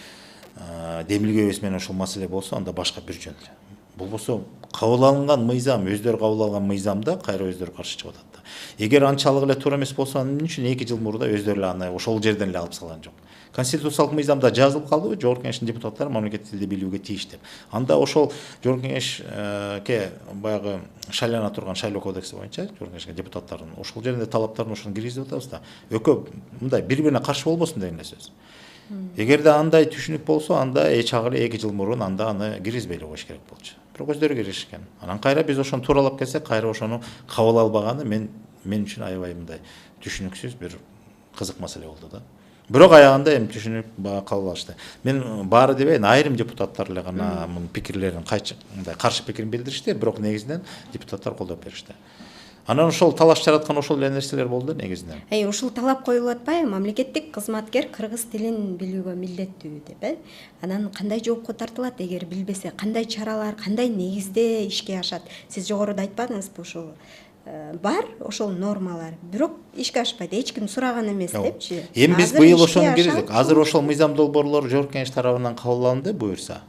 демилгебиз менен ошол маселе болсо, анда башка бир жөн эле. Болбосо кабыл алынган мыйзам, өздөрү кабыл алган мыйзамда кайра өздөрү каршы чыгып атат да. Эгер анчалык эле туура эмес болсо, эмне үчүн 2 жыл мурда өздөрү эле аны ошол жерден эле алып салган жок? Конституциялык мыйзамда жазылып калдыбы, Жогорку Кеңештин депутаттары мамлекеттик тилди билүүгө тийиш деп. Анда ошол Жогорку Кеңешке баягы шайлана турган шайлоо кодекси боюнча Жогорку Кеңешке депутаттардын ошол жеринде талаптарын ошону киргизип атабыз да. Экөө мындай бири-бирине каршы болбосун деген эле сөз. Эгерде андай түшүнүк болсо, анда чак эле 2 жыл мурун анда аны киргизбей эле коюш керек болчу. Бирок өздөрү киришкен. Анан кайра биз ошону тууралап келсек, кайра ошону кабыл албаганы мен үчүн аябай мындай түшүнүксүз бир кызык маселе болду да. Бирок аягында эми түшүнүп кабыл алышты. Мен баары дебейин, айрым депутаттар эле гана мунун пикирлерин мындай каршы пикирин билдиришти, бирок негизинен депутаттар колдоп беришти. Анан ошол талаш жараткан ошол эле нерселер болду негизинен. Ушул талап коюлуп атпайбы? Мамлекеттик кызматкер кыргыз тилин билүүгө милдеттүү деп, Анан кандай жоопко тартылат эгер билбесе? Кандай чаралар, кандай негизде ишке ашат? Сиз жогоруда айтпадыңызбы ушул? Бар ошол нормалар, бирок ишке ашпайт, эч ким сураган эмес депчи. Эми биз быйыл ошону киргиздик. Азыр ошол мыйзам долбоорлору Жогорку Кеңеш тарабынан кабыл алынды, буюрса.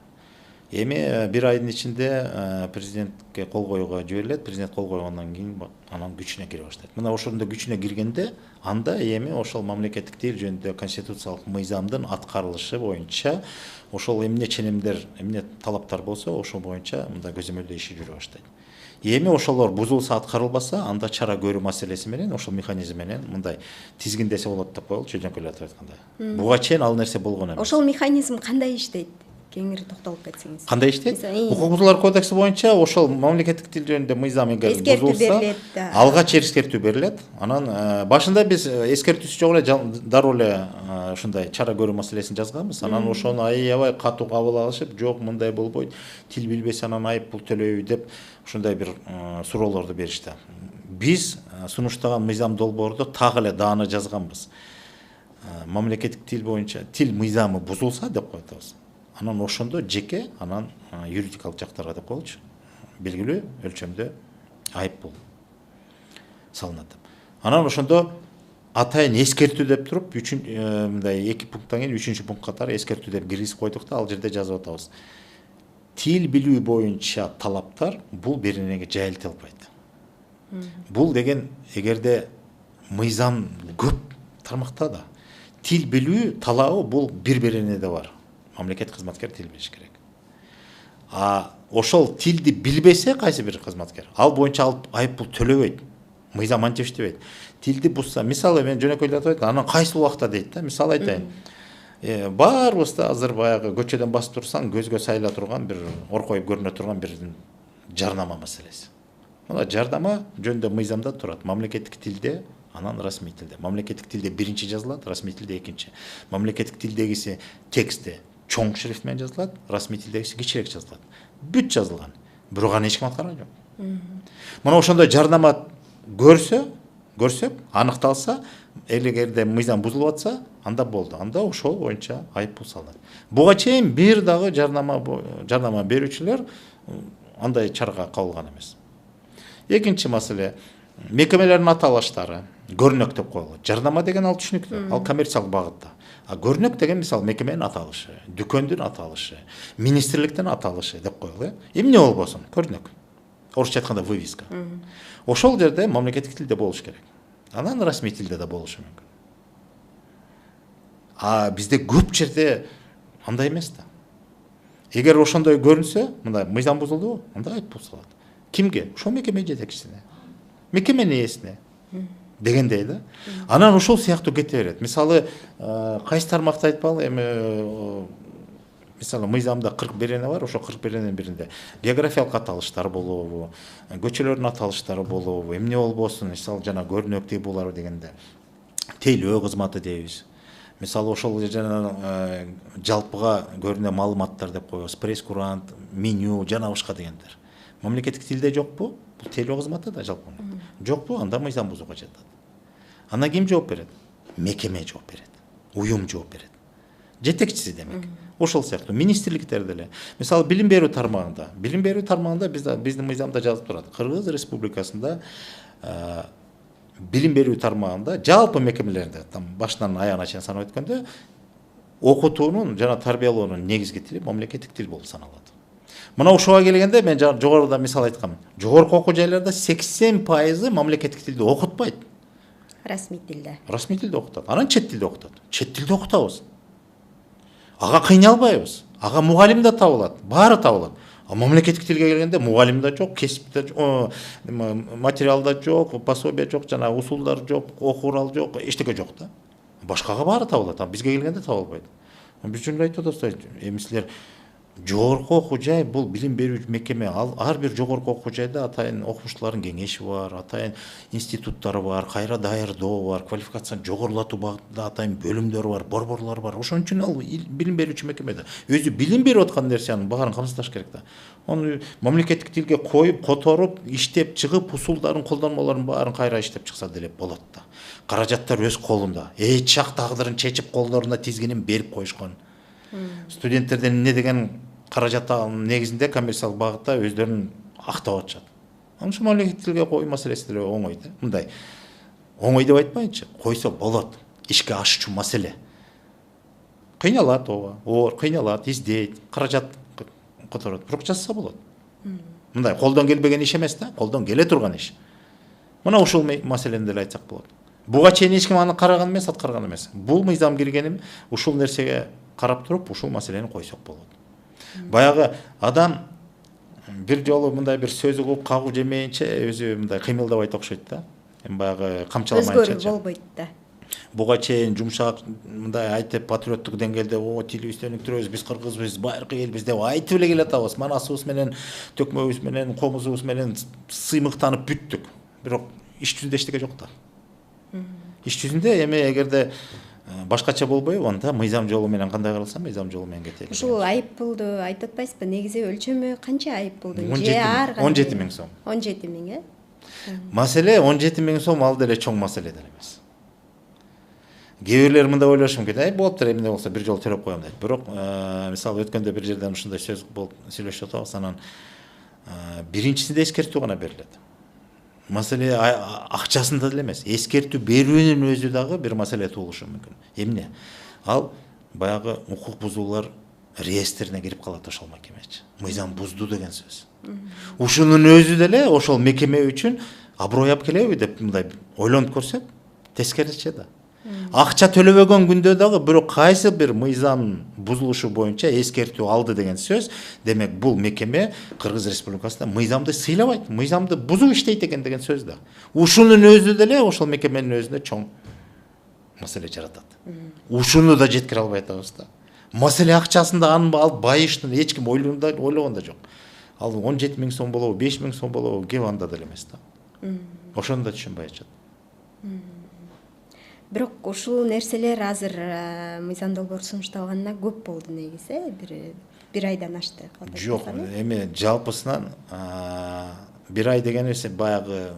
Эми бир айдын ичинде президентке кол коюуга жиберилет. Президент кол койгондон кийин анан күчүнө кире баштайт. Мына ошондо күчүнө киргенде, анда эми ошол мамлекеттик тил жөнүндө конституциялык мыйзамдын аткарылышы боюнча ошол эмне ченемдер, эмне талаптар болсо, ошол боюнча мындай көзөмөлдөө иши жүрө баштайт. Эми ошолор бузулса, аткарылбаса, анда чара көрүү маселеси менен, ошол механизм менен мындай тизгиндесе болот деп коелучу, жөнөкөйлөп айтканда. Буга чейин ал нерсе болгон эмес. Ошол механизм кандай иштейт? Кеңири токтолуп кетсеңиз. Кандай иштейт? Укук бузуулар кодекси боюнча ошол мамлекеттик тил жөнүндө мыйзам эгер бузулса, алгач эскертүү берилет. Анан башында биз эскертүүсү жок эле дароо эле ушундай чара көрүү маселесин жазганбыз. Анан ошону аябай катуу кабыл алышып, жок мындай болбойт, тил билбесе анан айып пул төлөйбү деп ушундай бир суроолорду беришти. Биз сунуштаган мыйзам долбоордо так эле дааны жазганбыз. Мамлекеттик тил боюнча тил мыйзамы бузулса деп коюп атабыз. Анан ошондо жеке, анан юридикалык жактарга деп коелучу, белгилүү өлчөмдө айып пул салынат. Анан ошондо атайын эскертүү деп туруп, мындай 2 пункттан кийин 3-чү пункт катары эскертүү деп киргизип койдук да, ал жерде жазып атабыз. Тил билүү боюнча талаптар бул бирине жайылтылбайт. Бул деген эгерде мыйзам көп тармакта да, тил билүү талабы бул бири-бирине да бар. мамлекет кызматкер тил билиш керек. Ошол тилди билбесе кайсы бир кызматкер ал боюнча алып айыппул төлөбөйт. Мыйзам антип иштебейт. Тилди бузса, мисалы мен жөнөкөйлөп айтып, анан кайсы убакта дейт да, мисалы айтайын. Баарыбызда азыр баягы көчөдөн басып турсаң, көзгө сайыла турган бир оркоюп көрүнө турган бир жарнама маселеси. Мына жарнама жөнүндө мыйзамда турат. Мамлекеттик тилде, анан расмий тилде. Мамлекеттик тилде биринчи жазылат, расмий тилде экинчи. Мамлекеттик тилдегиси тексти чоң шрифт менен жазылат, расмий тилдегиси кичирээк жазылат. Бүт жазылган. Бирок аны эч ким аткарган жок. Мына ошондой жарнама көрсөк, аныкталса, эгерде мыйзам бузулуп атса, анда болду. Анда ошол боюнча айыппул салынат. Буга чейин бир дагы жарнама берүүчүлөр андай чарага кабылган эмес. Экинчи маселе, мекемелердин аталыштары көрнөк деп коюлат. Жарнама деген ал түшүнүктүү, ал коммерциялык багытта. Көрнөк деген мисалы мекеменин аталышы, дүкөндүн аталышы, министрликтин аталышы деп коелу. Эмне болбосун, көрнөк. Орусча айтканда вывеска. Ошол жерде мамлекеттик тилде болуш керек. Анан расмий тилде да болушу мүмкүн. Бизде көп жерде андай эмес да. Эгер ошондой көрүнсө, мындай мыйзам бузулду, анда айыппул салат. Кимге? Ошол мекеме жетекчисине. Мекеменин ээсине. Дегендей да. Анан ошол сыяктуу кете берет. Мисалы, кайсы тармакта айтпалы, эми мисалы мыйзамда 40 берене бар, ошо 40 берененин биринде географиялык аталыштар болобу, көчөлөрдүн аталыштары болобу, эмне болбосун, мисалы жана көрнөктүү булар дегенде тейлөө кызматы дейбиз. Мисалы ошол жана жалпыга көрүнө маалыматтар деп коебуз, пресс-курант, меню, жана башка дегендер. Мамлекеттик тилде жокпу? Бул тейлөө кызматы да жалпы. Жокпу? Анда мыйзам бузууга жатат. Ана ким жооп берет? Мекеме жооп берет. Уюм жооп берет. Жетекчиси демек. Ошол сыяктуу министрликтер деле. Мисалы билим берүү тармагында биздин мыйзамда жазып турат. Кыргыз Республикасында билим берүү тармагында жалпы мекемелерде башынан аягына чейин санап өткөндө окутуунун жана тарбиялоонун негизги тили мамлекеттик тил болуп саналат. Мына ошого келгенде мен жогоруда мисал айткам. Жогорку окуу жайларда 80% мамлекеттик тилде окутпайт. Расмий тилде. Расмий тилде окутат. Анан чет тилде окутат. Чет тилде окутабыз. Ага кыйналбайбыз. Ага мугалим да табылат. Баары табылат. Мамлекеттик тилге келгенде мугалим да жок, кесип да жок, материал да жок, пособие жок, жана усулдар жок, окуу курал жок, эчтеке жок да. Башкага баары табылат. Бизге келгенде табылбайт. Биз үчүн айтып атабыз, силер жогорку окуу жай бул билим берүүчү мекеме. Ар бир жогорку окуу жайда атайын окумуштуулардын кеңеши бар, атайын институттары бар, кайра даярдоо бар, квалификацияны жогорулатуу багытында атайын бөлүмдөр бар, борборлор бар. Ошон үчүн ал билим берүүчү мекеме да. Өзү билим берип аткан нерсенин баарын камсыздаш керек да. Аны мамлекеттик тилге коюп, которуп, иштеп чыгып, усулдарын, колдонмолорун баарын кайра иштеп чыкса деле болот да. Каражаттар өз колунда. Чак тагдырын чечип колдоруна тизгинин берип коюшкан. Студенттерден эмне деген каражаттын негизинде коммерциялык багытта өздөрүн актап атышат. Анан ушу мамлекеттик тилге коюу маселеси деле оңой да. Мындай оңой деп айтпайынчы, койсо болот. Ишке ашуучу маселе. Кыйналат оор, кыйналат, издейт, каражат которот. Бирок жазса болот. Мындай колдон келбеген иш эмес да, колдон келе турган иш. Мына ушул маселени деле айтсак болот. Буга чейин эч ким аны караган эмес, аткарган эмес. Бул мыйзам киргеним ушул нерсеге карап туруп, ушул маселени койсок болот. Баягы адам бир жолу мындай бир сөз угуп кагуу жемейинче өзү мындай кыймылдабайт окшойт да. Эми баягы камчыламайынча. Өзгөрүү болбойт да. Буга чейин жумшак мындай айтып патриоттук деңгээлде тилибизди өнүктүрөбүз, биз кыргызбыз, байыркы элбиз деп айтып эле келатабыз. Манасыбыз менен, төкмөбүз менен, комузубуз менен сыймыктанып бүттүк. Бирок иш жүзүндө эчтеке жок да. Иш жүзүндө эми эгерде башкача болбойбу, анда мыйзам жолу менен кандай кылса, мыйзам жолу менен кетели. Ушул айыппулду айтып атпайсызбы? Негизи өлчөмү канча айыппулдун? 17 миң сом. 17 миң, Маселе 17 миң сом ал деле чоң маселе деле эмес. Кээ бирлер мындай ойлошу мүмкүн, болуптур, эмне болсо бир жолу төлөп коем дейт. Бирок мисалы өткөндө бир жерден ушундай сөз болуп сүйлөшүп атабыз, анан биринчисинде эскертүү гана берилет. Маселе акчасында деле эмес, эскертүү берүүнүн өзү дагы бир маселе туулушу мүмкүн. Эмне? Ал баягы укук бузуулар реестрине кирип калат ошол мекемечи. Мыйзам бузду деген сөз. Ушунун өзү деле ошол мекеме үчүн аброй алып келеби деп мындай ойлонуп көрсөк, тескерисинче да. Акча төлөбөгөн күндө дагы бирок кайсы бир мыйзам бузулушу боюнча эскертүү алды деген сөз. Демек бул мекеме Кыргыз Республикасында мыйзамды сыйлабайт, мыйзамды бузуп иштейт экен деген сөз да. Ушунун өзү деле ошол мекеменин өзүнө чоң маселе жаратат. Ушуну да жеткире албай атабыз да. Маселе акчасында анын алып байыштын эч ким ойлогон да жок. Ал 17 000 сом болобу, 5 000 сом болобу, кеп анда деле эмес да. Ошону да түшүнбөй атышат. Бирок ушул нерселер азыр мыйзам долбоор сунушталганына көп болду негизи, бир айдан ашты. Жок, эми жалпысынан бир ай деген эсе баягы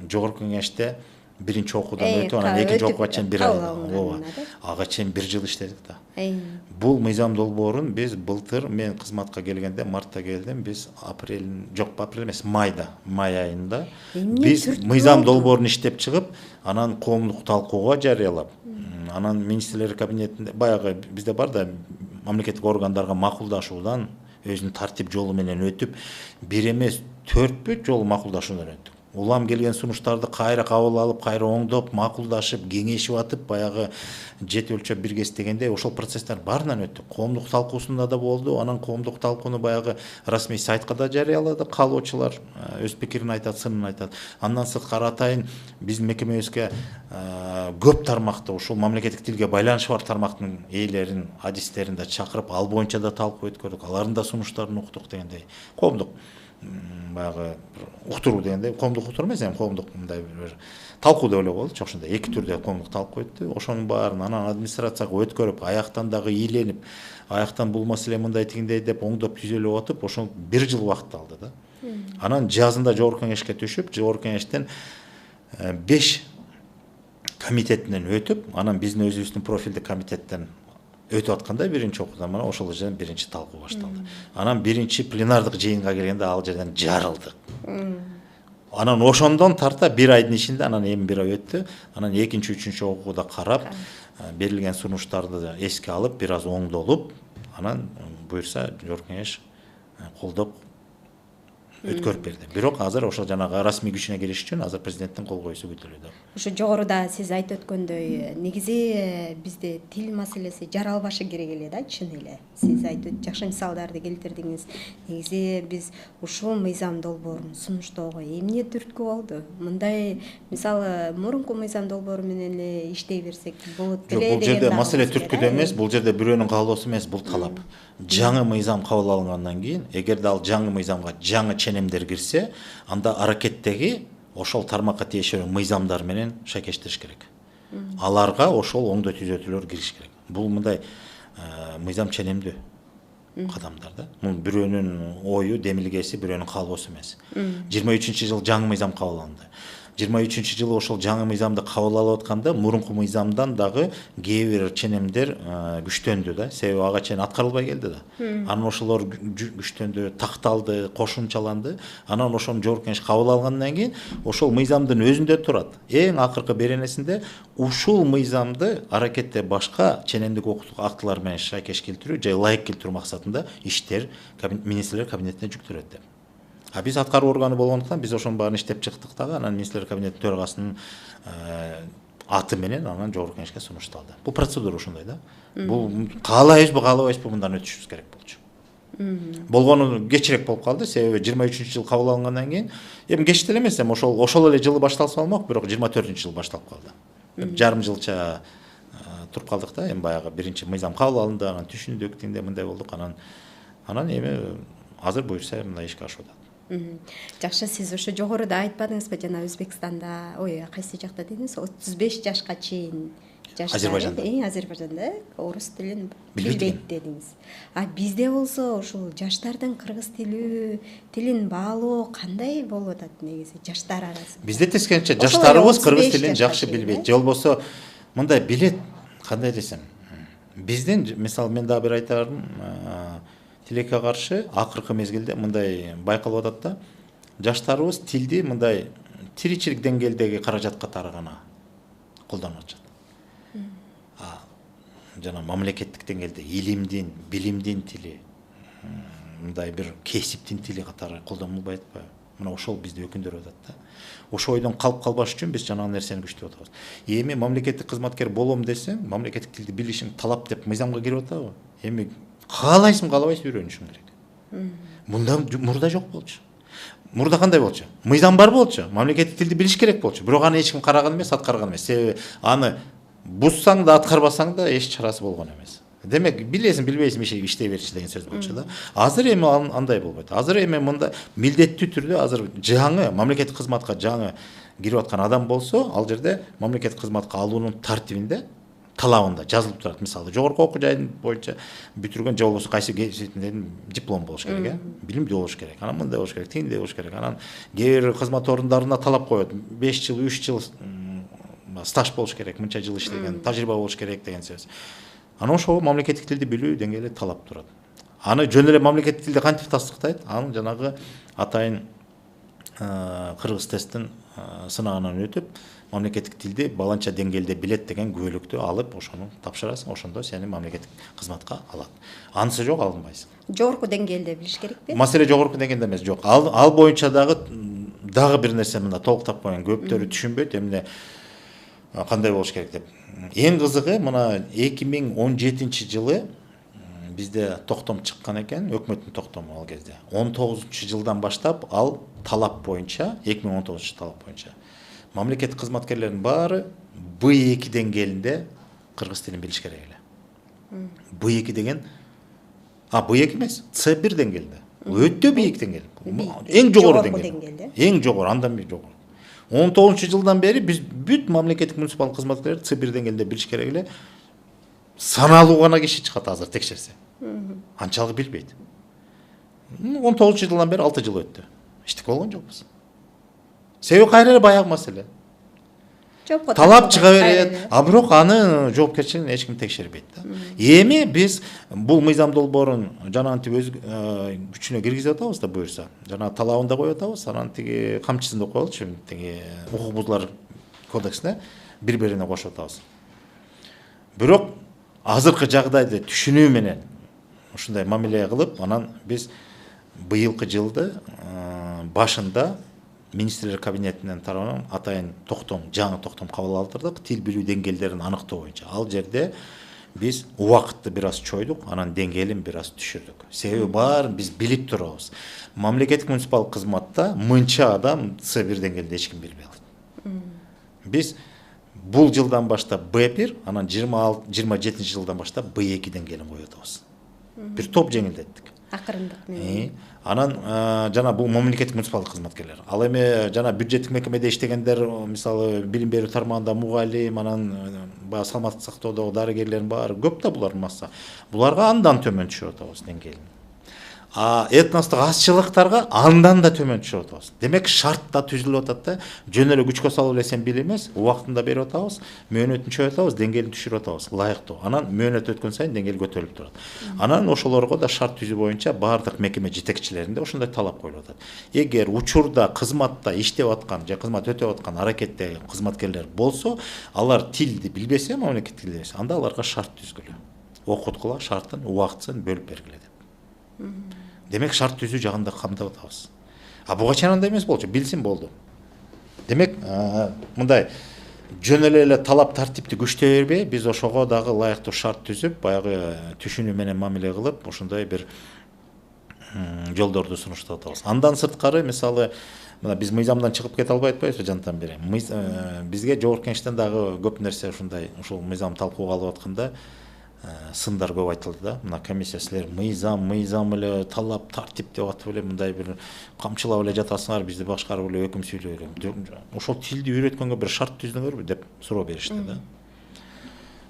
жогорку кеңеште биринчи окуудан өтүп, анан экинчи окууга чейин бир ай, ага чейин бир жыл иштедик да. Бул мыйзам долбоорун биз былтыр мен кызматка келгенде, мартта келдим, биз апрель эмес, май айында биз мыйзам долбоорун иштеп чыгып, анан коомдук талкууга жарыялап, анан министрлер кабинетинде баягы бизде бар да, мамлекеттик органдарга макулдашуудан өзүнүн тартип жолу менен өтүп, бир эмес 4 жолу макулдашуудан өттүк. Улам келген сунуштарды кайра кабыл алып, кайра оңдоп, макулдашып, кеңешип атып, баягы жет өлчөп бирге истегенде ошол процесстер баарынан өттүк. Коомдук талкуусунда да болду, анан коомдук талкууну баягы расмий сайтка да жарыялады, каалоочулар өз пикирин айтат, сынын айтат. Андан сырткары атайын биздин мекемебизге көп тармакта ушул мамлекеттик тилге байланышы бар тармактын ээлерин, адистерин да чакырып, ал боюнча да талкуу өткөрдүк, алардын да сунуштарын уктук дегендей. Коомдук баягы уктуруу дегенде, коомдук уктуруу эмес, эми коомдук мындай бир талкуу деп эле болду, жок ошондой эки түрдө коомдук талкуу өттү. Ошонун баарын анан администрацияга өткөрүп, аяктан дагы ийленип, аяктан бул маселе мындай тигиндей деп оңдоп түзөлүп атып, ошол бир жыл убакыт алды да. Анан жазында жогорку кеңешке түшүп, жогорку кеңештен 5 комитетинен өтүп, анан биздин өзүбүздүн профилдик комитеттен өтүп атканда биринчи окуудан мына ошол жерден биринчи талкуу башталды. Анан биринчи пленардык жыйынга келгенде ал жерден жарылды. Анан ошондон тарта бир айдын ичинде, анан эми бир ай өттү. Анан экинчи, үчүнчү окууда карап, берилген сунуштарды эске алып, бир аз оңдолуп, анан буюрса жогорку кеңеш колдоп өткөрүп берди. Бирок азыр ошол жанагы расмий күчүнө кириш үчүн азыр президенттин кол коюусу күтүлүүдө. Ушу жогоруда сиз айтып өткөндөй, негизи бизде тил маселеси жаралбашы керек эле да, чын эле. Сиз айтып жакшы мисалдарды келтирдиңиз. Негизи биз ушул мыйзам долбоорун сунуштоого эмне түрткү болду? Мындай, мисалы, мурунку мыйзам долбоору менен эле иштей берсек болот беле деген. Бул жерде маселе түрткүдө эмес, бул жерде бирөөнүн каалоосу эмес, бул талап. Жаңы мыйзам кабыл алынгандан кийин, эгерде ал жаңы мыйзамга жаңы ченемдер кирсе, анда аракеттеги ошол тармакка тиешелүү мыйзамдар менен шайкештеш керек. Аларга ошол оңдо түзөтүүлөр кириш керек. Бул мындай мыйзам ченемдүү кадамдар да. Бул бирөөнүн ою, демилгеси, бирөөнүн каалоосу эмес. 23-жыл жаңы мыйзам кабыл алынды. 23-жылы ошол жаңы мыйзамды кабыл алып атканда, мурунку мыйзамдан дагы кээ бир ченемдер күчтөндү да, себеби ага чейин аткарылбай келди да. Анан ошолор күчтөндү, такталды, кошумчаланды. Анан ошону жогорку кеңеш кабыл алгандан кийин ошол мыйзамдын өзүндө турат. Эң акыркы беренесинде ушул мыйзамды аракетте башка ченемдик укуктук актылар менен шайкеш келтирүү же ылайык келтирүү максатында иштер министрлер кабинетине жүктөлөт деп. А биз аткаруу органы болгондуктан биз ошонун баарын иштеп чыктык дагы, анан министрлер кабинетинин төрагасынын аты менен анан жогорку кеңешке сунушталды. Бул процедура ошондой да. Бул каалайбызбы, каалабайбызбы мындан өтүшүбүз керек болчу. Болгону кечирээк болуп калды, себеби 23-жыл кабыл алынгандан кийин, эми кеч деле эмес, эми ошол эле жылы башталса болмок, бирок 24-жыл башталып калды. Жарым жылча туруп калдык да, эми баягы биринчи мыйзам кабыл алынды, анан түшүндүк, тигиндей мындай болдук, анан эми азыр буюрса мындай ишке ашууда. Жакшы, сиз ошо жогоруда айтпадыңызбы, жана Өзбекстанда, кайсы жакта дедиңиз, 35 жашка чейин жаштар, Азербайжанда орус тилин билбейт дедиңиз. А бизде болсо ушул жаштардын кыргыз тилин баалоо кандай болуп атат негизи жаштар арасында? Бизде тескерисинче жаштарыбыз кыргыз тилин жакшы билбейт. Же болбосо мындай билет, кандай десем, биздин, мисалы, мен дагы бир айтарым, тилекке каршы акыркы мезгилде мындай байкалып атат да, жаштарыбыз тилди мындай тиричилик деңгээлдеги каражат катары гана колдонуп атышат. Жана мамлекеттик деңгээлде илимдин, билимдин тили, мындай бир кесиптин тили катары колдонулбай атпайбы? Мына ошол бизди өкүндүрүп атат да. Ошол ойдон калып калбаш үчүн биз жанагы нерсени күчтөп атабыз. Эми мамлекеттик кызматкер болом десең, мамлекеттик тилди билишиң талап деп мыйзамга кирип атабы? эми каалайсың каалабайсың үйрөнүшүң керек. Мында мурда жок болчу. Мурда кандай болчу? Мыйзам бар болчу. Мамлекеттик тилди билиш керек болчу. Бирок аны эч ким караган эмес, аткарган эмес. Себеби аны бузсаң да аткарбасаң да эч чарасы болгон эмес. Демек билесиң билбейсиң иштей берчи деген сөз болчу да. Азыр эми андай болбойт. Азыр эми мында милдеттүү түрдө азыр жаңы мамлекеттик кызматка жаңы кирип аткан адам болсо, ал жерде мамлекеттик кызматка алуунун тартибинде талабында жазылып турат. Мисалы, жогорку окуу жайын боюнча бүтүргөн же болбосо кайсы кесиптен диплом болуш керек, билимдүү болуш керек. Анан мындай болуш керек, тигиндей болуш керек. Анан кээ бир кызмат орундарына талап коет. 5 жыл, 3 жыл стаж болуш керек, мынча жыл иштеген, тажрыйба болуш керек деген сөз. Анан ошол мамлекеттик тилди билүү деңгээли талап турат. Аны жөн эле мамлекеттик тилди кантип тастыктайт? Аны жанагы атайын кыргыз тесттин сынагынан өтүп, мамлекеттик тилди баланча деңгээлде билет деген күбөлүктү алып, ошону тапшырасың, ошондо сени мамлекеттик кызматка алат. Анысы жок, алынбайсың. Жогорку деңгээлде билиш керекпи? Маселе жогорку деңгээлде эмес, жок. Ал боюнча дагы бир нерсе мында толуктап коеюн. Көптөрү түшүнбөйт, эмне кандай болуш керек деп. Эң кызыгы мына 2017 жылы бизде токтом чыккан экен, өкмөттүн токтому ал кезде. 19 жылдан баштап ал талап боюнча, 2019 талап боюнча мамлекеттик кызматкерлердин баары B2 деңгээлинде кыргыз тилин билиш керек эле. B2 деген B2 эмес, C1 деңгээлде. Өтө бийик деңгээл. Эң жогору деңгээл. Эң жогору, андан бир жогору. 19 жылдан бери биз бүт мамлекеттик муниципал кызматкерлер C1 деңгээлде билиш керек эле. Саналуу гана киши чыгат азыр текшерсе. Анчалык билбейт. 19 жылдан бери 6 жыл өттү. Эчтеке болгон жокпуз. Себеби кайра эле баягы маселе. Талап чыга берет, бирок аны жоопкерчилигин эч ким текшербейт да. Эми биз бул мыйзам долбоорун жанагынтип өз күчүнө киргизип атабыз да буюрса. Жана талабын да коюп атабыз, анан тиги камчысын да коелучу, тиги укук бузуулар кодексине бири-бирине кошуп атабыз. Бирок азыркы жагдайды түшүнүү менен ушундай мамиле кылып, анан биз быйылкы жылды башында министрлер кабинетинен тарабынан атайын жаңы токтом кабыл алдырдык, тил билүү деңгээлдерин аныктоо боюнча. Ал жерде биз убакытты бир аз чойдук, анан деңгээлин бир аз түшүрдүк. Себеби баарын биз билип турабыз. Мамлекеттик муниципал кызматта мынча адам C1 деңгээлде эч ким билбей калат. Биз бул жылдан баштап B1, анан 27 жылдан баштап B2 деңгээлин коюп атабыз. Бир топ жеңилдеттик. Акырындык менен. Анан жана бул мамлекеттик муниципалдык кызматкерлер. Ал эми жана бюджеттик мекемеде иштегендер, мисалы билим берүү тармагында мугалим, анан баягы саламаттык сактоодогу дарыгерлердин баары көп да булардын масса. Буларга андан төмөн түшүрүп атабыз деңгээлин. Этностук азчылыктарга андан да төмөн түшүрүп атабыз. Демек шарт да түзүлүп атат да, жөн эле күчкө салып эле сен бил эмес, убактында берип атабыз, мөөнөтүн чөйүп атабыз, деңгээлин түшүрүп атабыз, ылайыктуу. Анан мөөнөт өткөн сайын деңгээл көтөрүлүп турат. Анан ошолорго да шарт түзүү боюнча баардык мекеме жетекчилеринде ошондой талап коюлуп атат. Эгер учурда кызматта иштеп аткан же кызмат өтөп аткан аракетте кызматкерлер болсо, алар тилди билбесе, мамлекеттик тилди билбесе, анда аларга шарт түзгүлө. Окуткула шартын, убактысын бөлүп бергиле деп. Демек шарт түзүү жагында камдап атабыз. Буга чейин андай эмес болчу, билсин болду. Демек мындай жөн эле талап тартипти күчтөй бербей, биз ошого дагы ылайыктуу шарт түзүп, баягы түшүнүү менен мамиле кылып, ошондой бир жолдорду сунуштап атабыз. Андан сырткары, мисалы, мына биз мыйзамдан чыгып кете албай атпайбызбы жантан бери. Бизге жогорку кеңештен дагы көп нерсе ушундай, ушул мыйзам талкууга алып атканда сындар көп айтылды да. Мына комиссия силер мыйзам эле талап тартип деп атып эле мындай бир камчылап эле жатасыңар, бизди башкарып эле өкүм сүйлөп эле. Ошол тилди үйрөткөнгө бир шарт түздүңөрбү деп суроо беришти да.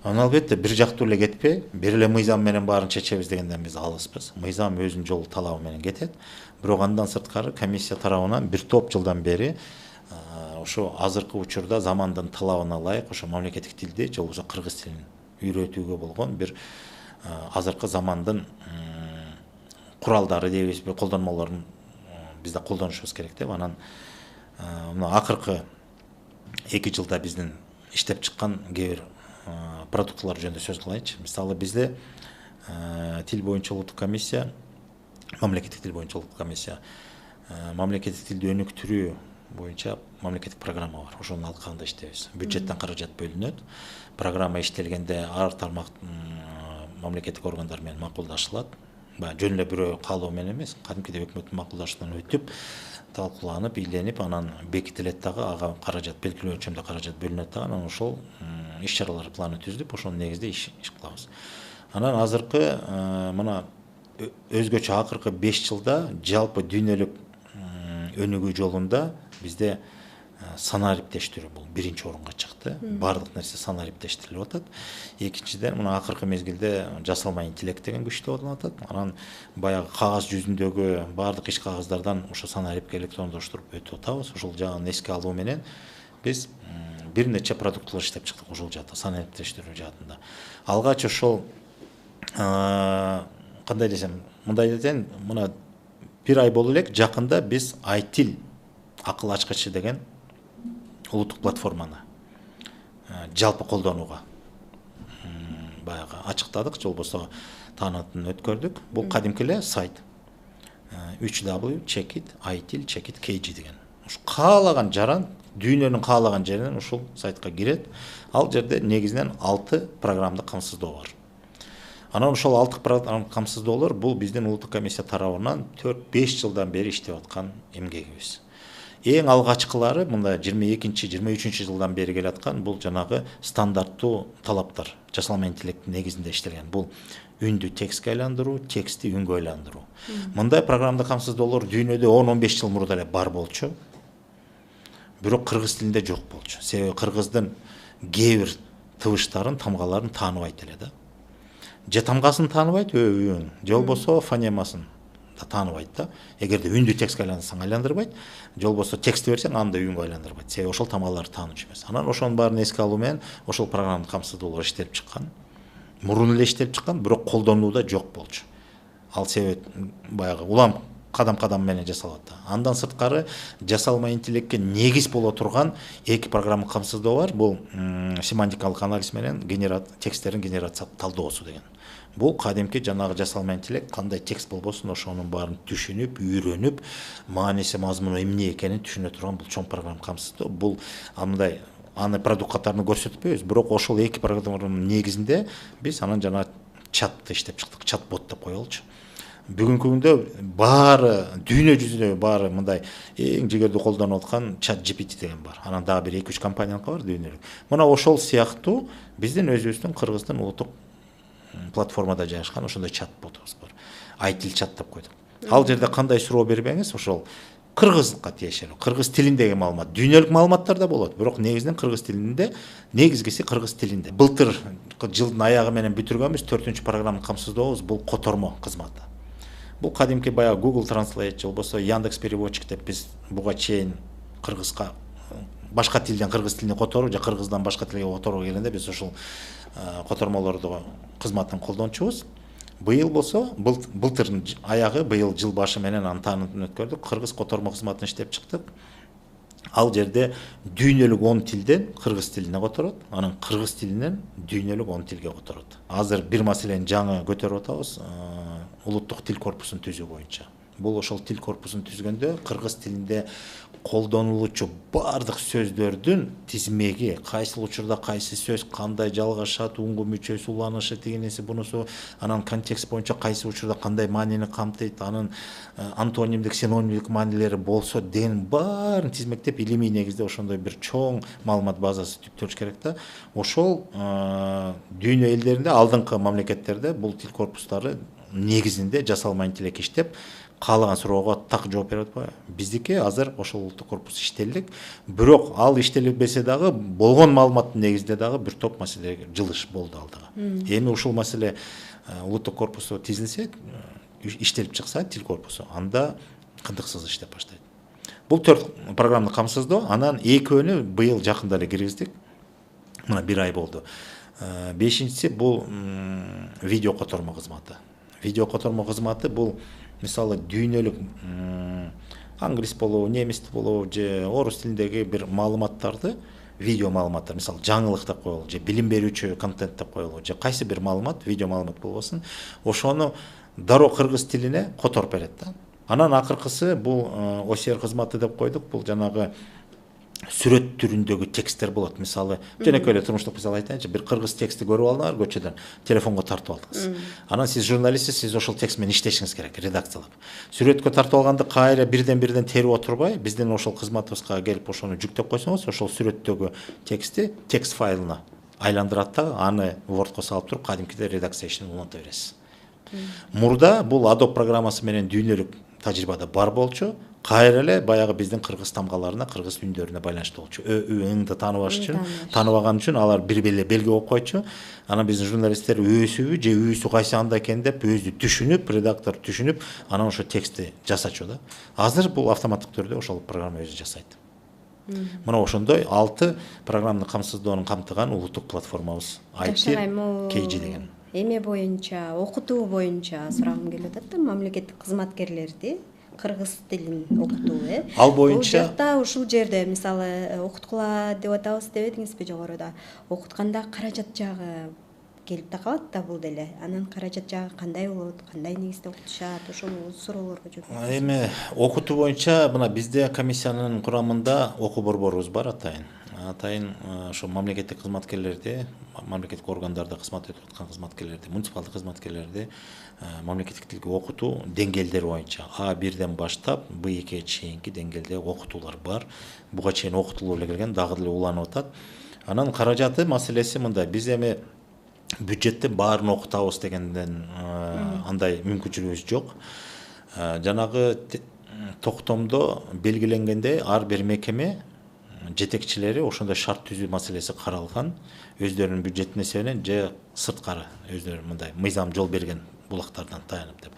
Анан албетте бир жактуу эле кетпей, бир эле мыйзам менен баарын чечебиз дегенден биз алыспыз. Мыйзам өзүнүн жол талабы менен кетет. Бирок андан сырткары комиссия тарабынан бир топ жылдан бери ошо азыркы учурда замандын талабына ылайык ошо мамлекеттик тилди же болбосо кыргыз тилин үйрөтүүгө болгон бир азыркы замандын куралдары дейбизби, колдонмолорун бизде колдонушубуз керек деп. Анан мына акыркы 2 жылда биздин иштеп чыккан кээ бир продуктылар жөнүндө сөз кылайынчы. Мисалы бизде тил боюнча улуттук комиссия, мамлекеттик тил боюнча улуттук комиссия, мамлекеттик тилди өнүктүрүү боюнча мамлекеттик программа бар. Ошонун алкагында иштейбиз. Бюджеттен каражат бөлүнөт. Программа иштелгенде ар тармак мамлекеттик органдар менен макулдашылат. Баягы жөн эле бирөө каалоо менен эмес, кадимкидей өкмөттүн макулдашуудан өтүп, талкууланып, ийленип, анан бекитилет дагы, ага каражат, белгилүү өлчөмдө каражат бөлүнөт дагы, анан ошол иш чаралар планы түзүлүп, ошонун негизинде иш кылабыз. Анан азыркы мына өзгөчө акыркы 5 жылда жалпы дүйнөлүк өнүгүү жолунда бизде санаа иптештирүү бул биринчи орунга чыкты. Бардык нерсе санаа иптештирилип атат. Экинчиден мына акыркы мезгилде жасалма интеллект деген күчтүү болуп атат. Анан баягы кагаз жүзүндөгү бардык иш кагаздардан ошо санаа ипке электрондоштуруп өтүп атабыз. Ошол жагын эске алуу менен биз бир нече продукталар иштеп чыктык ушул жакта санаа иптештирүү жаатында. Алгач ошол кандай десем, мындай десем, мына бир ай болду элек жакында биз айтил акыл ачкычы деген улуттук платформаны жалпы колдонууга баягы ачыктадык, же болбосо таанатын өткөрдүк. Бул кадимки эле сайт 3w chekit.itil.kg деген. Ушу каалаган жаран, дүйнөнүн каалаган жеринен ушул сайтка кирет. Ал жерде негизинен 6 программдык камсыздоо бар. Анан ошол 6 программдык камсыздоолор бул биздин улуттук комиссия тарабынан 4-5 жылдан бери иштеп аткан эмгегибиз. Эң алгачкылары мында 22-23 жылдан бери келаткан бул жанагы стандарттуу талаптар, жасалма интеллекттин негизинде иштелген. Бул үндү текстке айландыруу, текстти үнгө айландыруу. Мындай программдык камсыздоолор дүйнөдө 10-15 жыл мурда эле бар болчу. Бирок кыргыз тилинде жок болчу. Себеби кыргыздын кээ бир тыбыштарын, тамгаларын тааныбайт эле да. Же тамгасын тааныбайт, өбүн, же болбосо фонемасын да тааныбайт да. Эгерде үндү текстке айландырсаң айландырбайт, же болбосо текстти берсең анда үнгө айландырбайт. Себеби ошол тамгаларды таануучу эмес. Анан ошонун баарын эске алуу менен ошол программалык камсыздоолор иштелип чыккан. Мурун эле иштелип чыккан, бирок колдонууда жок болчу. Ал себеп баягы улам кадам менен жасалат. Андан сырткары жасалма интеллектке негиз боло турган эки программалык камсыздоо бар. Бул семантикалык анализ менен тексттерин генерация талдоосу деген. Бул кадимки жанагы жасалма интеллект кандай текст болбосун ошонун баарын түшүнүп, үйрөнүп, мааниси, мазмуну эмне экенин түшүнө турган бул чоң программа камсыздоо. Бул мындай аны продукт катарында көрсөтпөйбүз, бирок ошол эки программанын негизинде биз анан жана чатты иштеп чыктык, чат-бот деп коелучу. Бүгүнкү күндө баары дүйнө жүзүндө баары мындай эң жигердүү колдонуп аткан ChatGPT деген бар. Анан дагы бир 2-3 компанияныкы бар дүйнөлүк. Мына ошол сыяктуу биздин өзүбүздүн Кыргыздын улуттук платформада жайгашкан ошондой чат-ботубуз бар. Айтил чат деп койдук. Ал жерде кандай суроо бербеңиз, ошол кыргызга тиешелүү, кыргыз тилиндеги маалымат, дүйнөлүк маалыматтар да болот, бирок негизинен кыргыз тилинде, негизгиси кыргыз тилинде. Былтыр жылдын аягы менен бүтүргөнбүз 4-үнчү программалык камсыздообуз бул котормо кызматы. Бул кадимки баягы Google Translate же болбосо Яндекс переводчик деп биз буга чейин кыргызга башка тилден кыргыз тилине которуу же кыргыздан башка тилге которууга келгенде биз ушул котормолорду кызматын колдончубуз. Быйыл болсо былтырдын аягы, быйыл жыл башы менен анын таанытын өткөрдүк. Кыргыз котормо кызматын иштеп чыктык. Ал жерде дүйнөлүк 10 тилден кыргыз тилине которот, анан кыргыз тилинен дүйнөлүк 10 тилге которот. Азыр бир маселени жаңы көтөрүп атабыз, улуттук тил корпусун түзүү боюнча. Бул ошол тил корпусун түзгөндө кыргыз тилинде колдонулуучу бардык сөздөрдүн тизмеги, кайсы учурда кайсы сөз кандай жалгашат, уңгу мүчөсү, уланышы, тигинеси, бунусу, анан контекст боюнча кайсы учурда кандай маанини камтыйт, анын антонимдик, синонимдик маанилери болсо деген баарын тизмектеп илимий негизде ошондой бир чоң маалымат базасы түптөлүш керек да. Ошол дүйнө элдеринде, алдыңкы мамлекеттерде бул тил корпустары негизинде жасалма интеллект иштеп, каалаган суроого так жооп берип атпайбы? Биздики азыр ошол улуттук корпус иштелдик, бирок ал иштелбесе дагы болгон маалыматтын негизинде дагы бир топ маселе жылыш болду ал дагы. Эми ушул маселе улуттук корпусу тизилсе, иштелип чыкса тил корпусу, анда кындыксыз иштеп баштайт. Бул 4 программалык камсыздоо, анан экөөнү быйыл жакында эле киргиздик. Мына бир ай болду. Бешинчиси бул видео котормо кызматы. Видео котормо кызматы бул мисалы дүйнөлүк англис болобу, немис болобу же орус тилиндеги бир маалыматтарды, видео маалыматтар, мисалы жаңылык деп коелу, же билим берүүчү контент деп коелу, же кайсы бир маалымат, видео маалымат болбосун, ошону дароо кыргыз тилине которуп берет да. Анан акыркысы бул OCR кызматы деп койдук. Бул жанагы сүрөт түрүндөгү тексттер болот. Мисалы, жөнөкөй эле турмуштук мисал айтайынчы, бир кыргыз тексти көрүп алдыңар көчөдөн, телефонго тартып алдыңыз. Анан сиз журналистсиз, сиз ошол текст менен иштешиңиз керек, редакциялап. Сүрөткө тартып алганды кайра бирден терип отурбай, биздин ошол кызматыбызга келип ошону жүктөп койсоңуз, ошол сүрөттөгү тексти текст файлына айландырат да, аны Wordко салып туруп, кадимкидей редакция ишин уланта бересиз. Мурда бул Adobe программасы менен дүйнөлүк тажрыйбада бар болчу. Кайра эле баягы биздин кыргыз тамгаларына, кыргыз үндөрүнө байланыштуу болчу. Ыңды тааныбаш үчүн, тааныбаган үчүн алар бир белги коюп койчу. Анан биздин журналисттер өсүбү же үйсү кайсы анда экен деп өзү түшүнүп, редактор түшүнүп, анан ошо текстти жасачу да. Азыр бул автоматтык түрдө ошол программа өзү жасайт. Мына ошондой 6 программаны камсыздоонун камтыган улуттук платформабыз IT KG деген. Эме боюнча, окутуу боюнча сурагым келип атат да, мамлекеттик кызматкерлерди кыргыз тилин окутуу, Ал боюнча бул жакта ушул жерде мисалы окуткула деп атабыз дебедиңизби жогоруда, окутканда каражат жагы келип такалат да бул деле. Анан каражат жагы кандай болот, кандай негизде окутушат, ошол суроолорго жооп берсеңиз. Эми окутуу боюнча мына бизде комиссиянын курамында окуу борборубуз бар атайын. Ошо мамлекеттик кызматкерлерди, мамлекеттик органдарда кызмат өтүп аткан кызматкерлерди, муниципалдык кызматкерлерди мамлекеттик тилге окутуу деңгээлдери боюнча А1ден баштап Б2ге чейинки деңгээлде окутуулар бар. Буга чейин окутулуп эле келген, дагы деле уланып атат. Анан каражаты маселеси мындай, биз эми бюджетте баарын окутабыз дегенден андай мүмкүнчүлүгүбүз жок. Жанагы токтомдо белгиленгендей ар бир мекеме жетекчилери ошондой шарт түзүү маселеси каралган, өздөрүнүн бюджетин эсебинен же сырткары өздөрү мындай мыйзам жол берген булактардан таянып деп.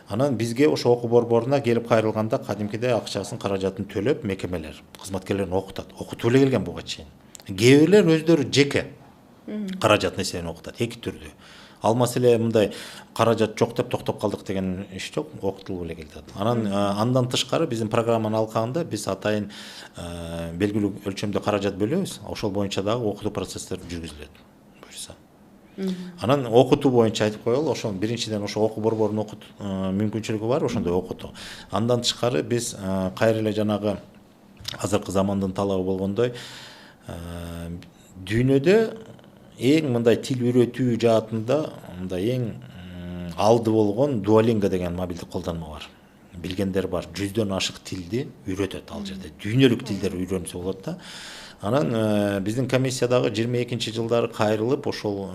Анан бизге ошо окуу борборуна келип кайрылганда кадимкидей акчасын, каражатын төлөп мекемелер кызматкерлерин окутат. Окутуп эле келген буга чейин. Кээ бирлер өздөрү жеке каражатын эсебинен окутат, эки түрдүү. Ал маселе мындай каражат жок деп токтоп калдык деген иш жок, окутулуп эле келет. Анан андан тышкары биздин программанын алкагында биз атайын белгилүү өлчөмдө каражат бөлөбүз. Ошол боюнча дагы окутуу процесстери жүргүзүлөт. Буюрса. Анан окутуу боюнча айтып коелу, ошол биринчиден ошо окуу борборунун мүмкүнчүлүгү бар, ошондой окутуу. Андан тышкары биз кайра эле жанагы азыркы замандын талабы болгондой дүйнөдө эң мындай тил үйрөтүү жаатында мындай эң алды болгон Duolingo деген мобилдик колдонма бар. Билгендер бар, 100дөн ашык тилди үйрөтөт ал жерде. Дүйнөлүк тилдер үйрөнсө болот да. Анан биздин комиссиядагы 22-жылдары кайрылып ошол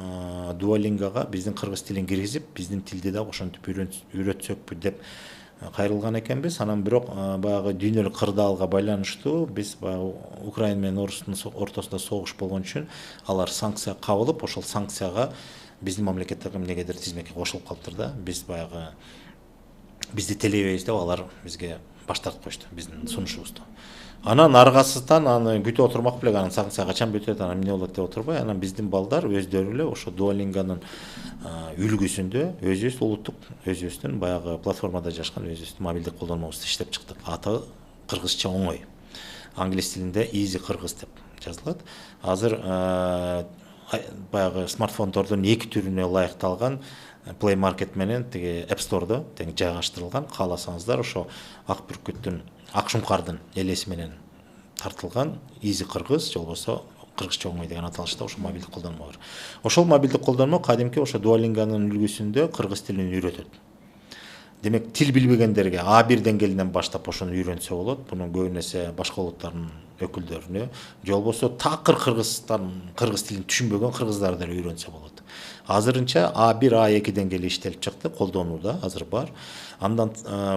Duolingo'га биздин кыргыз тилин киргизип, биздин тилди да ошентип үйрөтсөкпү деп кайрылган экенбиз. Анан бирок баягы дүйнөлүк кырдаалга байланыштуу биз Украина менен Орустун ортосунда согуш болгон үчүн алар санкция кабылып, ошол санкцияга биздин мамлекеттеги эмнегедир тизмекке кошулуп калыптыр да. Биз баягы бизди телебейбиз деп алар бизге баш тартып коюшту биздин сунушубузду. Анан аргасыздан аны күтүп отурмак белек, анан санкция качан бүтөт, анан эмне болот деп отурбай, анан биздин балдар өздөрү эле ошо Duolingo'нун үлгүсүндө өзүбүз улуттук, өзүбүздүн баягы платформада жашкан өзүбүздүн мобилдик колдонмабызды иштеп чыктык. Аты кыргызча оңой. Англис тилинде Easy Кыргыз деп жазылат. Азыр баягы смартфондордун эки түрүнө ылайыкталган Play Market менен тиги App Store'да тең жайгаштырылган. Кааласаңыздар ошо Ак бүркүттүн, Ак шумкардын элеси менен тартылган Easy Кыргыз же болбосо кыргызча оңой деген аталышта ошо мобилдик колдонмо бар. Ошол мобилдик колдонмо кадимки ошо Duolingo'нун үлгүсүндө кыргыз тилин үйрөтөт. Демек, тил билбегендерге А1 деңгээлинен баштап ошону үйрөнсө болот. Бунун көбүн эсе башка улуттардын өкүлдөрүнө, же болбосо такыр кыргыз тилин түшүнбөгөн кыргыздар деле үйрөнсө болот. Азырынча А1, А2 деңгээли иштелип чыкты, колдонууда азыр бар. Андан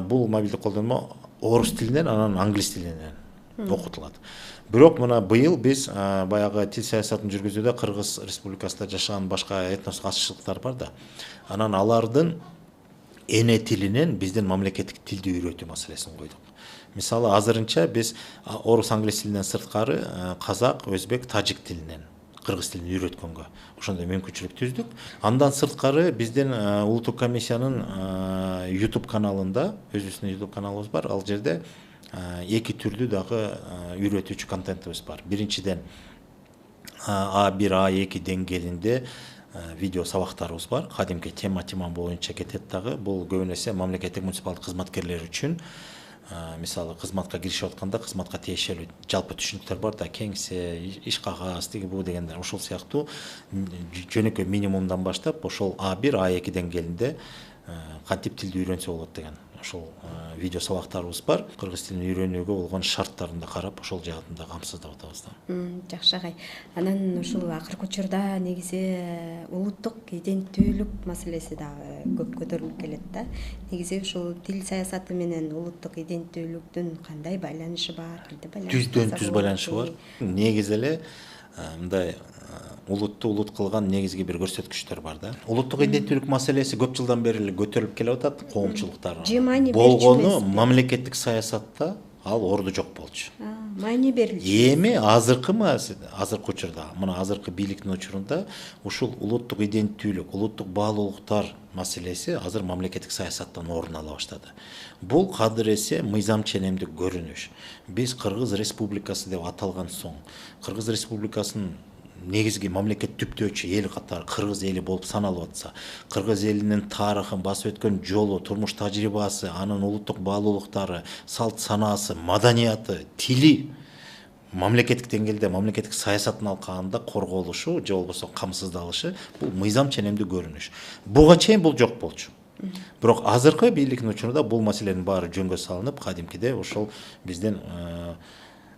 бул мобилдик колдонмо орус тилинен, анан англис тилинен окутулат. Бирок мына быйыл биз баягы тил саясатын жүргүзүүдө Кыргыз Республикасында жашаган башка этнос катчылыктар бар да. Анан алардын эне тилинен биздин мамлекеттик тилди үйрөтүү маселесин койдук. Мисалы, азырынча биз орус англис тилинен сырткары казак, өзбек, тажик тилинен кыргыз тилин үйрөткөнгө ошондой мүмкүнчүлүк түздүк. Андан сырткары биздин улуттук комиссиянын YouTube каналында, өзүбүздүн YouTube каналыбыз бар. Ал жерде эки түрдүү дагы үйрөтүүчү контентибиз бар. Биринчиден А1, А2 деңгээлинде видео сабактарыбыз бар. Кадимки тема боюнча кетет дагы. Бул көбүн эсе мамлекеттик муниципалдык кызматкерлер үчүн мисалы кызматка киришип атканда кызматка тиешелүү жалпы түшүнүктөр бар да, кеңсе, иш кагаз, тиги бу дегендер, ошол сыяктуу жөнөкөй минимумдан баштап ошол А1, А2 деңгээлинде кантип тилди үйрөнсө болот деген ошол видео сабактарыбыз бар. Кыргыз тилин үйрөнүүгө болгон шарттарын да карап, ошол жаатын да камсыздап атабыз да. Жакшы агай. Анан ушул акыркы учурда негизи улуттук иденттүүлүк маселеси дагы көп көтөрүлүп келет да. Негизи ушул тил саясаты менен улуттук иденттүүлүктүн кандай байланышы бар? Кантип байланышы? Түздөн түз байланышы бар. Негизи эле мындай улутту улут кылган негизги бир көрсөткүчтөр бар да. Улуттук иденттүүлүк маселеси көп жылдан бери эле көтөрүлүп келип атат, коомчулуктар. Болгону мамлекеттик саясатта ал орду жок болчу. Маани берилчү. Эми азыркы учурда, мына азыркы бийликтин учурунда ушул улуттук иденттүүлүк, улуттук баалуулуктар маселеси азыр мамлекеттик саясаттан орун ала баштады. Бул кадыр эсе мыйзам ченемдик көрүнүш. Биз Кыргыз Республикасы деп аталган соң, Кыргыз Республикасынын негизги мамлекет түптөөчү эл катары кыргыз эли болуп саналып атса, кыргыз элинин тарыхын басып өткөн жолу, турмуш тажрыйбасы, анын улуттук баалуулуктары, салт санаасы, маданияты, тили мамлекеттик деңгээлде мамлекеттик саясатын алкагында корголушу же болбосо камсыздалышы бул мыйзам ченемдик көрүнүш. Буга чейин бул жок болчу. Бирок азыркы бийликтин учурунда бул маселенин баары жөнгө салынып, кадимкиде ошол биздин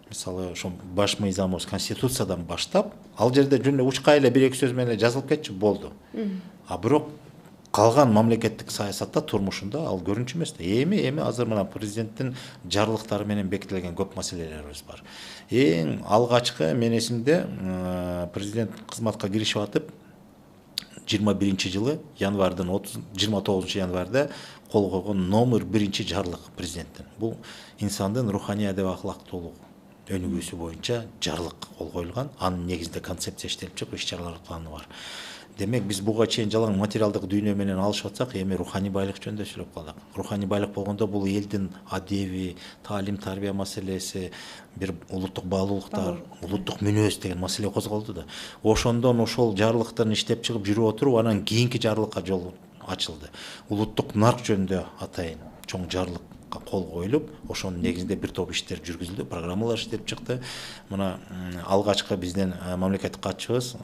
мисалы ошо баш мыйзамыбыз конституциядан баштап, ал жерде жөн эле учка эле бир эки сөз менен жазылып кетчү, болду. Бирок калган мамлекеттик саясатта, турмушунда ал көрүнчү эмес да. Эми азыр мына президенттин жарлыктары менен бекитилген көп маселелерибиз бар. Эң алгачкы мен эсимде президент кызматка киришип атып 21-жылы январдын 29-январда кол койгон номер 1 жарлык президенттин. Бул инсандын руханий адеп ахлактуулугу өнүгүүсү боюнча жарлык кол коюлган. Анын негизинде концепция иштелип чыгып, иш-чаралар планы бар. Демек биз буга чейин жалаң материалдык дүйнө менен алышып атсак, эми руханий байлык жөнүндө сүйлөп калдык. Руханий байлык болгондо бул элдин адеби, таалим, тарбия маселеси, бир улуттук баалуулуктар, улуттук мүнөз деген маселе козголду да. Ошондон ошол жарлыктарын иштеп чыгып жүрүп отуруп, анан кийинки жарлыкка жол ачылды. Улуттук нарк жөнүндө атайын чоң жарлыкка кол коюлуп, ошонун негизинде бир топ иштер жүргүзүлдү, программалар иштеп чыкты. Мына алгачкы биздин мамлекеттик катчыбыз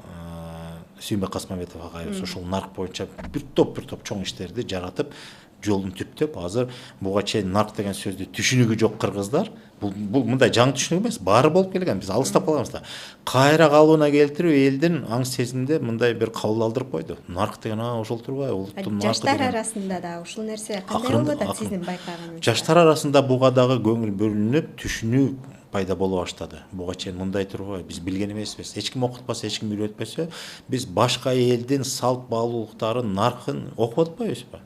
Сүйүнбек Касмамбетов агайыбыз ошол нарк боюнча бир топ чоң иштерди жаратып, жолун түптөп, азыр буга чейин нарк деген сөздү түшүнүгү жок кыргыздар, бул мындай жаңы түшүнүк эмес, баары болуп келген, биз алыстап калганбыз да. Кайра калыбына келтирип, элдин аң сезиминде мындай бир кабыл алдырып койду. Нарк деген ошол турбайбы, улуттун наркы. Жаштар арасында да ушул нерсе кандай болуп атат сиздин байкаганыңызда? Жаштар арасында буга дагы көңүл бөлүнүп, түшүнүү пайда боло баштады. Буга чейин мындай турбайбы, биз билген эмеспиз. Эч ким окутпаса, эч ким үйрөтпөсө, биз башка элдин салт баалуулуктарын, наркын окуп атпайбызбы?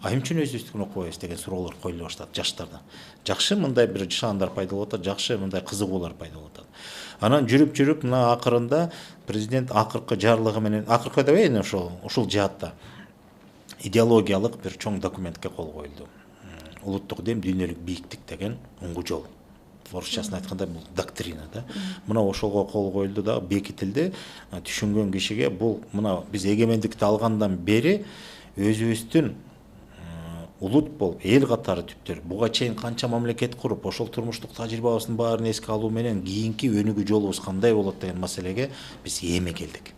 Эмне үчүн өзүбүздүкүн окубайбыз деген суроолор коюла баштады жаштардан. Жакшы мындай бир шаандар пайда болуп атат, жакшы мындай кызыгуулар пайда болуп атат. Анан жүрүп мына акырында президент акыркы жарлыгы менен, акыркы деп эми ушул жаатта идеологиялык бир чоң документке кол коюлду. Улуттук дем, дүйнөлүк бийиктик деген уңгу жол. Орусчасын айтканда бул доктрина да. Мына ошолго кол коюлду да, бекитилди. Түшүнгөн кишиге бул мына биз эгемендикти алгандан бери өзүбүздүн улут болуп, эл катары түптөр буга чейин канча мамлекет куруп, ошол турмуштук тажрыйбабыздын баарын эске алуу менен кийинки өнүгүү жолубуз кандай болот деген маселеге биз эми келдик.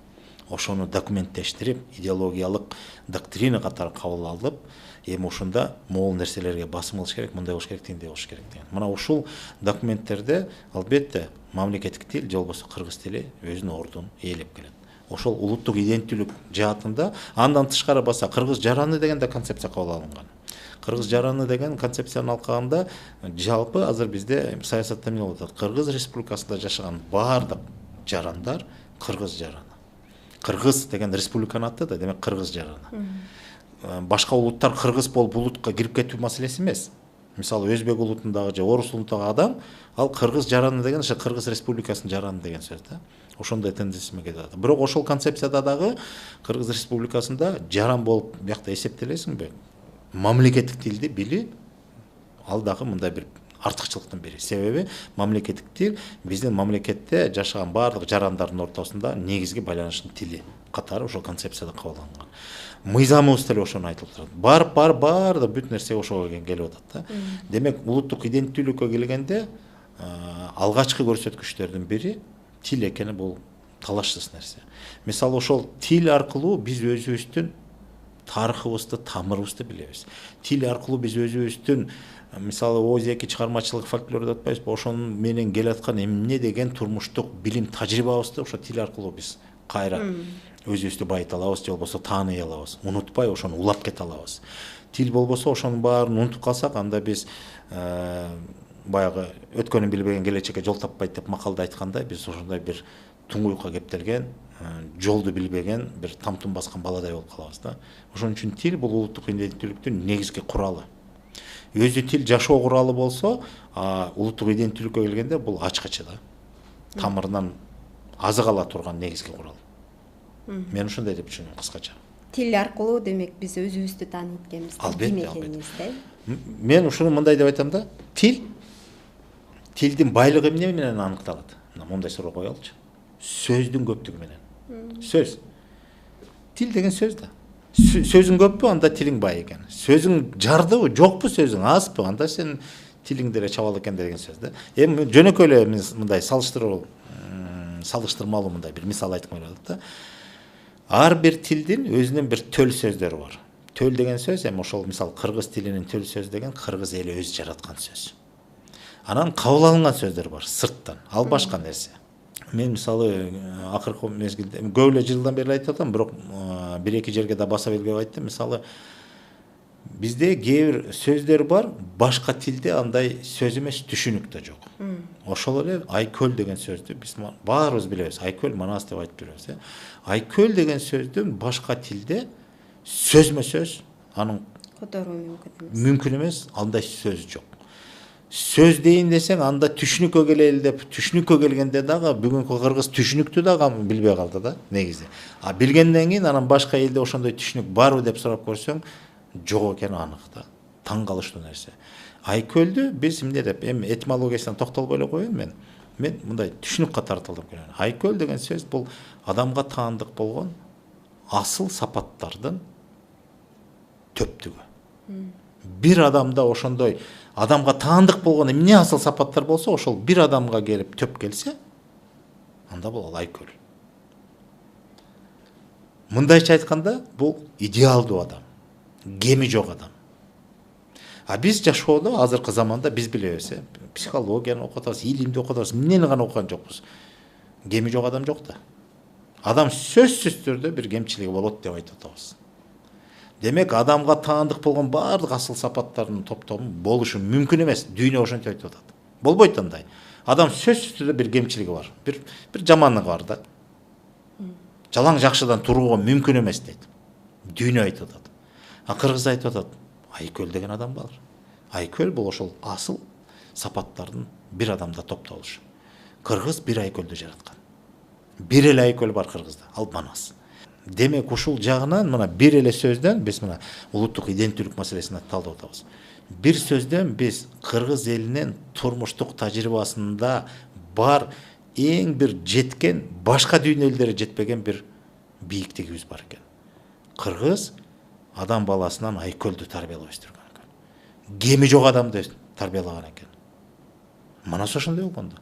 Ошону документтештирип, идеологиялык доктрина катары кабыл алып, эми ушунда могул нерселерге басым кылыш керек, мындай болуш керек, тиндей болуш керек деген. Мына ушул документтерде албетте мамлекеттик тил, же болбосо кыргыз тили өзүнүн ордун ээлеп келет. Ошол улуттук иденттүүлүк жаатында андан тышкары баса кыргыз жараны деген да концепция кабыл алынган. Кыргыз жараны деген концепцияны алкаганда жалпы азыр бизде саясатта эмне болуп атат? Кыргыз Республикасында жашаган баардык жарандар кыргыз жараны. Кыргыз деген республиканы атты да, демек кыргыз жараны. Башка улуттар кыргыз болуп улутка кирип кетүү маселеси эмес. Мисалы өзбек улутундагы же орус улутундагы адам ал кыргыз жараны деген ошо Кыргыз Республикасынын жараны деген сөз да. Ошондой тенденциямен кетип атат. Бирок ошол концепцияда дагы Кыргыз Республикасында жаран болуп биякта эсептелесиңби? Мамлекеттик тилди билип, ал дагы мындай бир артыкчылыктын бири. Себеби мамлекеттик тил биздин мамлекетте жашаган баардык жарандардын ортосунда негизги байланыштын тили катары ошол концепцияда кабыл алынган. мыйзамыбыз деле ошону айтылып турат. Бар да бүт нерсе ошого келип атат да. Демек улуттук иденттүүлүккө келгенде алгачкы көрсөткүчтөрдүн бири тил экени бул талашсыз нерсе. Мисалы ошол тил аркылуу биз өзүбүздүн тарыхыбызды, тамырыбызды билебиз. Тил аркылуу биз өзүбүздүн мисалы ооз-эки чыгармачылык фольклор деп атпайбызбы, ошонун менен келаткан эмне деген турмуштук билим тажрыйбабызды ошо тил аркылуу биз кайра өзүбүздү байыта алабыз, же болбосо тааный алабыз. Унутпай ошону улап кете алабыз. Тил болбосо ошонун баарын унутуп калсак, анда биз баягы өткөнүн билбеген келечекке жол таппайт деп макалда айткандай, биз ошондой бир туңгуюкка кептелген, жолду билбеген, бир тамтын баскан баладай болуп калабыз да. Ошон үчүн тил бул улуттук иденттүүлүктүн негизги куралы. Өзү тил жашоо куралы болсо, улуттук иденттүүлүккө келгенде бул ачкычы да. Тамырынан азык ала турган негизги курал. Мен ошондой деп түшүнөм кыскача. Тил аркылуу демек биз өзүбүздү тааныйт экенбиз. Албетте. Мен ушуну мындай деп айтам да. Тилдин байлыгы эмне менен аныкталат? Мындай суроо коелучу. Сөздүн көптүгү менен. Сөз. Тил деген сөз да. Сөзүң көппү, анда тилиң бай экен. Сөзүң жардыбы, жокпу сөзүң, азбы, анда сен тилиң деле чабал экен деген сөз да. Эми жөнөкөй эле мындай салыштырмалуу мындай бир мисал айтып коелу да. Ар бир тилдин өзүнүн бир төл сөздөрү бар. Төл деген сөз, эми ошол мисал кыргыз тилинин төл сөз деген кыргыз эли өзү жараткан сөз. Анан кабыл алынган сөздөр бар сырттан, ал башка нерсе. Мен мисалы акыркы мезгилде көп эле жылдан бери айтып атам, бирок бир-эки жерге да баса белгилеп айттым. Мисалы бизде кээ бир сөздөр бар, башка тилде андай сөз эмес, түшүнүк да жок. Ошол эле айкөл деген сөздү биз баарыбыз билебиз. Айкөл, манас деп айтып беребиз. Айкөл деген сөздүн башка тилде сөзмө сөз анын которуу мүмкүн эмес, андай сөз жок. Сөз дейин десең, анда түшүнүккө келели деп, түшүнүккө келгенде дагы бүгүнкү кыргыз түшүнүктү дагы билбей калды да, негизи. Билгенден кийин анан башка элде ошондой түшүнүк барбы деп сурап көрсөң, жок экени анык да. Таң калыштуу нерсе. Айкөлдү биз эмне деп, эми этимологиясына токтолбой эле коеюн мен. Мен мындай түшүнүк катары талдап көрөйүн. Айкөл деген сөз бул адамга таандык болгон асыл сапаттардын төптүгү. Бир адамда ошондой адамга таандык болгон эмне асыл сапаттар болсо, ошол бир адамга келип төп келсе, анда бул айкөл. Мындайча айтканда, бул идеалдуу адам, кеми жок адам. Биз жашоодо азыркы заманда биз билебиз, психологияны окуп атабыз, илимди окуп атабыз, эмнени гана окуган жокпуз. Кеми жок адам жок да. Адам сөзсүз түрдө бир кемчилиги болот деп айтып атабыз. Демек, адамга таандык болгон баардык асыл сапаттардын топтому болушу мүмкүн эмес. Дүйнө ошентип айтып атат. Болбойт андай. Адам сөзсүз түрдө бир кемчилиги бар. Бир жамандыгы бар да. Жалаң жакшыдан турууга мүмкүн эмес дейт. Дүйнө айтып атат. Кыргыз айтып атат. Айкөл деген адам бар. Айкөл бул ошол асыл сапаттардын бир адамда топтолушу. Кыргыз бир айкөлдү жараткан. Бир эле айкөл бар кыргызда, ал манас. Демек, ушул жагынан мына бир эле сөздөн биз мына улуттук иденттүүлүк маселесине талдап атабыз. Бир сөздөн биз кыргыз элинин турмуштук тажрыйбасында бар эң бир жеткен, башка дүйнө элдери жетпеген бир бийиктигибиз бар экен. Кыргыз адам баласынан айкөлдү тарбиялап өстүргөн экен. Кеми жок адамды тарбиялаган экен. Манас ошондой болгондо.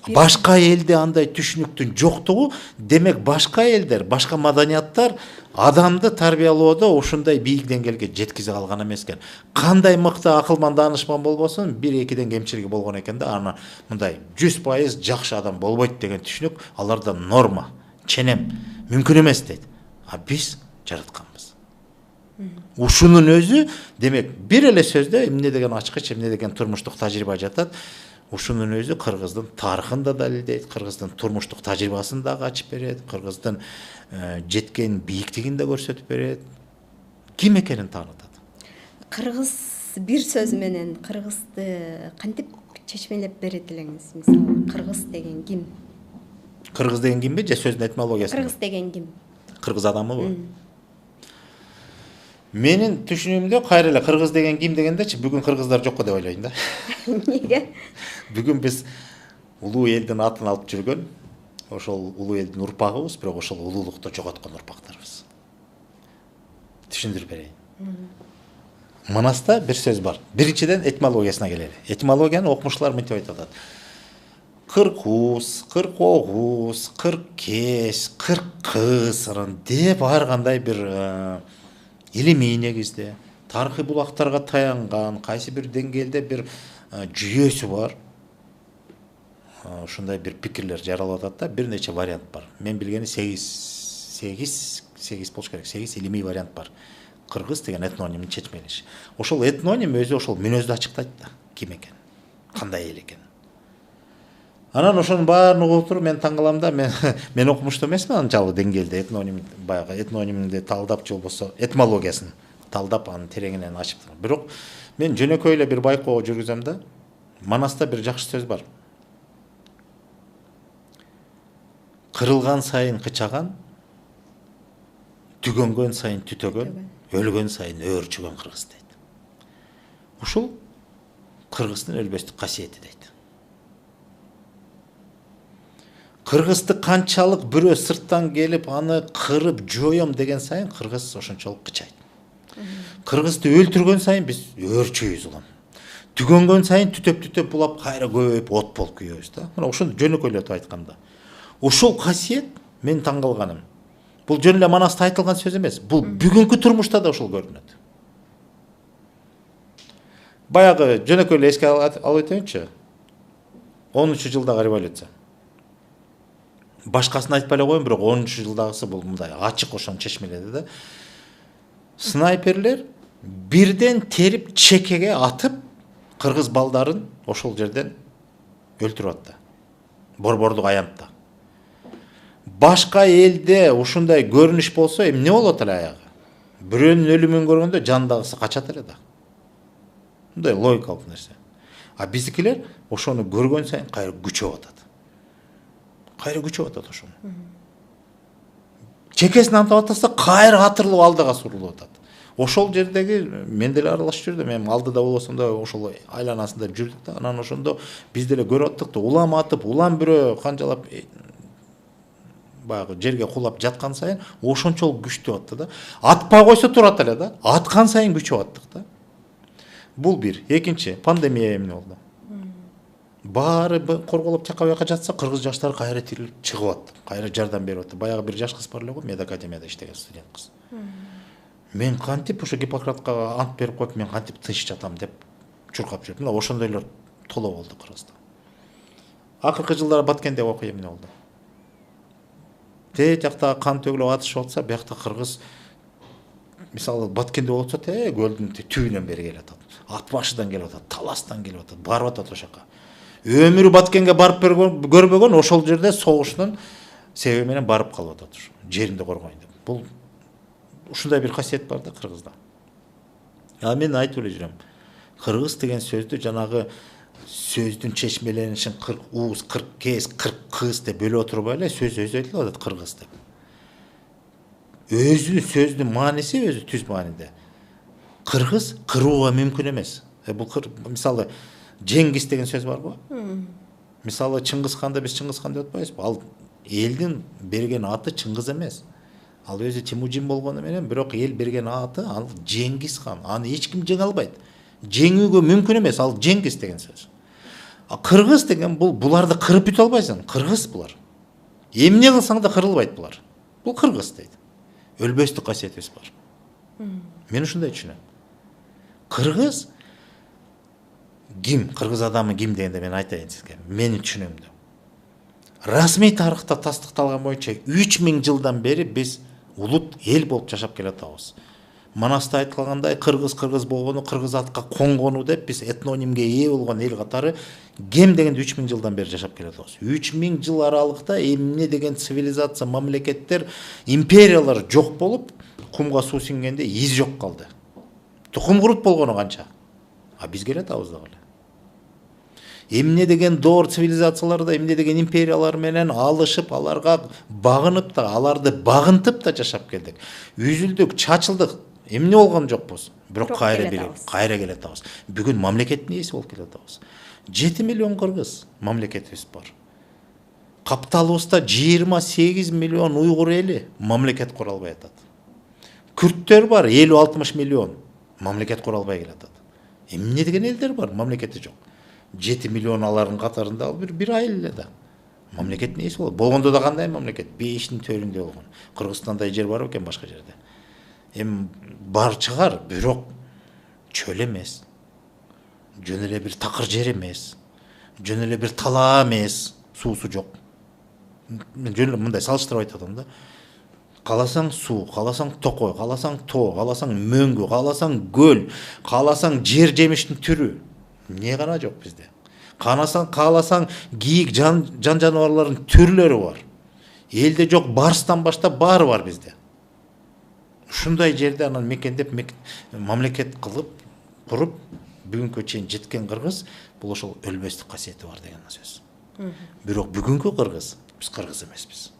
Башка элде андай түшүнүктүн жоктугу, демек башка элдер, башка маданияттар адамды тарбиялоодо ушундай бийик деңгээлге жеткизе алган эмес экен. Кандай мыкты акылман даанышман болбосун, 1-2ден кемчилиги болгон экен да, аны мындай 100% жакшы адам болбойт деген түшүнүк аларда норма, ченем, мүмкүн эмес дейт. Биз жаратканбыз. Ушунун өзү, демек, бир эле сөздө эмне деген ачкыч, эмне деген турмуштук тажрыйба жатат. Ушунун өзү кыргыздын тарыхын да далилдейт, кыргыздын турмуштук тажрыйбасын да ачып берет, кыргыздын жеткен бийиктигин да көрсөтүп берет. Ким экенин таанытат. Кыргыз бир сөз менен кыргызды кантип чечмелеп берет элеңиз? Мисалы, кыргыз деген ким? Кыргыз деген кимби же сөздүн этимологиясы? Кыргыз деген ким? Кыргыз адамыбы? Менин түшүнүгүмдө кайра эле кыргыз деген ким дегендечи, бүгүн кыргыздар жокко деп ойлойм да. Неге? Бүгүн биз улуу элдин атын алып жүргөн, ошол улуу элдин урпагыбыз, бирок ошол улуулукту жоготкон урпактарбыз. түшүндүрүп берейин. Манаста бир сөз бар. Биринчиден этимологиясына келели. Этимологияны окумуштуулар мынтип айтып атат. 49, 49, 45, 40 деп ар кандай бир илимий негизде, тарыхый булактарга таянган, кайсы бир деңгээлде бир жүйөсү бар. Ушундай бир пикирлер жаралып атат да, бир нече вариант бар. Мен билгени 8 болуш керек. 8 илимий вариант бар. Кыргыз деген этнонимдин чечмелеши. Ошол этноним өзү ошол мүнөздү ачыктайт да, ким экен, кандай эл экен. Анан ошонун баарын угуп туруп мен таң калам да, мен окумуштуу эмесмин анчалык деңгээлде этноним, баягы этнонимди талдап же болбосо этимологиясын талдап анын тереңинен ачып турам. Бирок мен жөнөкөй эле бир байкоо жүргүзөм да, Манаста бир жакшы сөз бар. Кырылган сайын кычаган, түгөнгөн сайын түтөгөн, өлгөн сайын өөрчүгөн кыргыз дейт. Ушул кыргыздын өлбөстүк касиети дейт. Кыргызды канчалык бирөө сырттан келип аны кырып жоём деген сайын кыргыз ошончолук кычайт. Кыргызды өлтүргөн сайын биз өөрчүйбүз улам. Түгөнгөн сайын түтөп булап кайра көбөйүп от болуп күйөбүз да. Мына ошону жөнөкөйлөтүп айтканда. Ошол касиет мен таң калганым. Бул жөн эле Манаста айтылган сөз эмес. Бул бүгүнкү турмушта да ошол көрүнөт. Баягы жөнөкөй эле эске алып өтөйүнчү. 13-жылдагы революция. Башкасын айтпай эле коеюн, бирок 13-жылдагысы бул мындай ачык ошону чечмеледи да. Снайперлер бирден терип чекеге атып, кыргыз балдарын ошол жерден өлтүрүп атты. Борбордук аянтта. Башка элде ушундай көрүнүш болсо, эмне болот эле аягы? Бирөөнүн өлүмүн көргөндө жандагысы качат эле да. Мындай логикалык нерсе. А биздикилер ошону көргөн сайын кайра күчөп атат. Кайра күчөп атат ошону. Чекесин антып атса, кайра атырылып алдыга сурулуп атат. Ошол жердеги мен деле аралашып жүрдүм, мен алдыда болсом да ошол айланасында жүрдүк да. Анан ошондо биз деле көрүп аттык да, улам атып, улам бирөө канчалап баягы жерге кулап жаткан сайын ошончолук күчтүү атты да. Атпай койсо турат эле да. Аткан сайын күчөп аттык да. Бул бир. Экинчи, пандемия эмне болду? Баары корголоп жака бияка жатса, кыргыз жаштары кайра тирилип чыгып атты. Кайра жардам берип атты. Баягы бир жаш кыз бар эле го, медакадемияда иштеген студент кыз. Мен кантип ошо Гиппократка ант берип коюп, мен кантип тыныч жатам деп чуркап жүрдүм. Мына ошондойлор толо болду Кыргызда. Акыркы жылдары Баткенде окуя эмне болду? Те жакта кан төгүлүп атышып атса, биякта кыргыз мисалы Баткенде болсо, көлдүн түбүнөн бери келип атат. Ат башыдан келип атат, таластан келип атат, барып атат ошо жака. Өмүрү Баткенге барып көрбөгөн, ошол жерде согуштун себеби менен барып калып атат ушу. Жеринди коргойн деп. Бул ушундай бир касиет бар да Кыргызда. Мен айтып эле жүрөм. Кыргыз деген сөздү жанагы сөздүн чечмеленишин 40 уус, 40 кез, 40 кыз деп бөлүп отурбай эле сөз өзү айтылып атат кыргыз деп. Өзү сөздүн мааниси өзү түз мааниде. Кыргыз кырууга мүмкүн эмес. Бул мисалы Жеңгис деген сөз бар го. Мисалы Чыңгызханды биз Чыңгызхан деп атпайбызбы? Ал элдин берген аты Чыңгыз эмес. Ал өзү Тимужин болгону менен, бирок эл берген аты ал Жеңгизхан. Аны эч ким жеңе албайт. Жеңүүгө мүмкүн эмес, ал Жеңгис деген сөз. Кыргыз деген буларды кырып бүтө албайсың. Кыргыз булар. Эмне кылсаң да кырылбайт булар. Бул кыргыз дейт. Өлбөстүк касиетибиз бар. Мен ушундай түшүнөм. Кыргыз ким? Кыргыз адамы ким дегенде мен айтайын сизге. Менин түшүнүгүмдө. Расмий тарыхта тастыкталган боюнча 3000 жылдан бери биз улут эл болуп жашап келатабыз. Манаста айтылгандай кыргыз болгону, кыргыз атка конгону деп биз этнонимге ээ болгон эл катары кем дегенде 3000 жылдан бери жашап келатабыз. 3000 жыл аралыкта эмне деген цивилизация, мамлекеттер, империялар жок болуп, кумга суу сиңгенде из жок калды. Тукум курут болгону канча? А биз келатабыз дагы эле. Эмне деген доор цивилизацияларда, эмне деген империялар менен алышып, аларга багынып да, аларды багынтып да жашап келдик. Үзүлдүк, чачылдык, эмне болгон жокпуз. Бирок кайра келатабыз. Бүгүн мамлекеттин ээси болуп келатабыз. 7 миллион кыргыз мамлекетибиз бар. Капталыбызда 28 миллион уйгур эли мамлекет кура албай атат. Күрттер бар 50-60 миллион. Мамлекет кура албай келатат. Эмне деген элдер бар, мамлекети жок. 7 миллион алардын катарында ал бир айыл эле да. Мамлекет несі болот? Болгондо да кандай мамлекет? 5-тин төрүндө болгон. Кыргызстанда жер бар экен, башка жерде. Бар чыгар, бирок чөл эмес. Жөн эле бир такыр жер эмес. Жөн эле бир талаа эмес, суусу жок. Мен жөн эле мындай салыштырып айтатам да. Каласаң суу, каласаң токой, каласаң тоо, каласаң мөңгү, каласаң көл, каласаң жер жемиштин түрү. Эмне гана жок бизде. Кааласаң кийик жан жаныбарлардын түрлөрү бар. Элде жок барстан баштап баары бар бизде. Ушундай жерде анан мекендеп мамлекет кылып, куруп, бүгүнкү чейин жеткен кыргыз бул ошол өлбөстүк касиети бар деген сөз. Бирок бүгүнкү кыргыз биз кыргыз эмеспиз.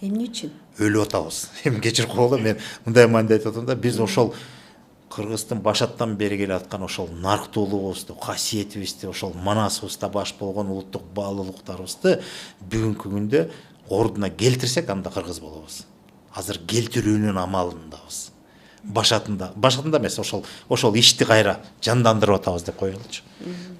Эмне үчүн? Өлүп атабыз. Кечирип койгула, мен мындай мааниде айтып атам да, биз ошол Кыргыздын башаттан бери келе аткан ошол нарктуулугубузду, касиетибизди, ошол манасыбызда баш болгон улуттук баалуулуктарыбызды бүгүнкү күндө ордуна келтирсек, анда кыргыз болобуз. Азыр келтирүүнүн амалындабыз. Башатында эмес, ошол ишти кайра жандандырып атабыз деп коелучу.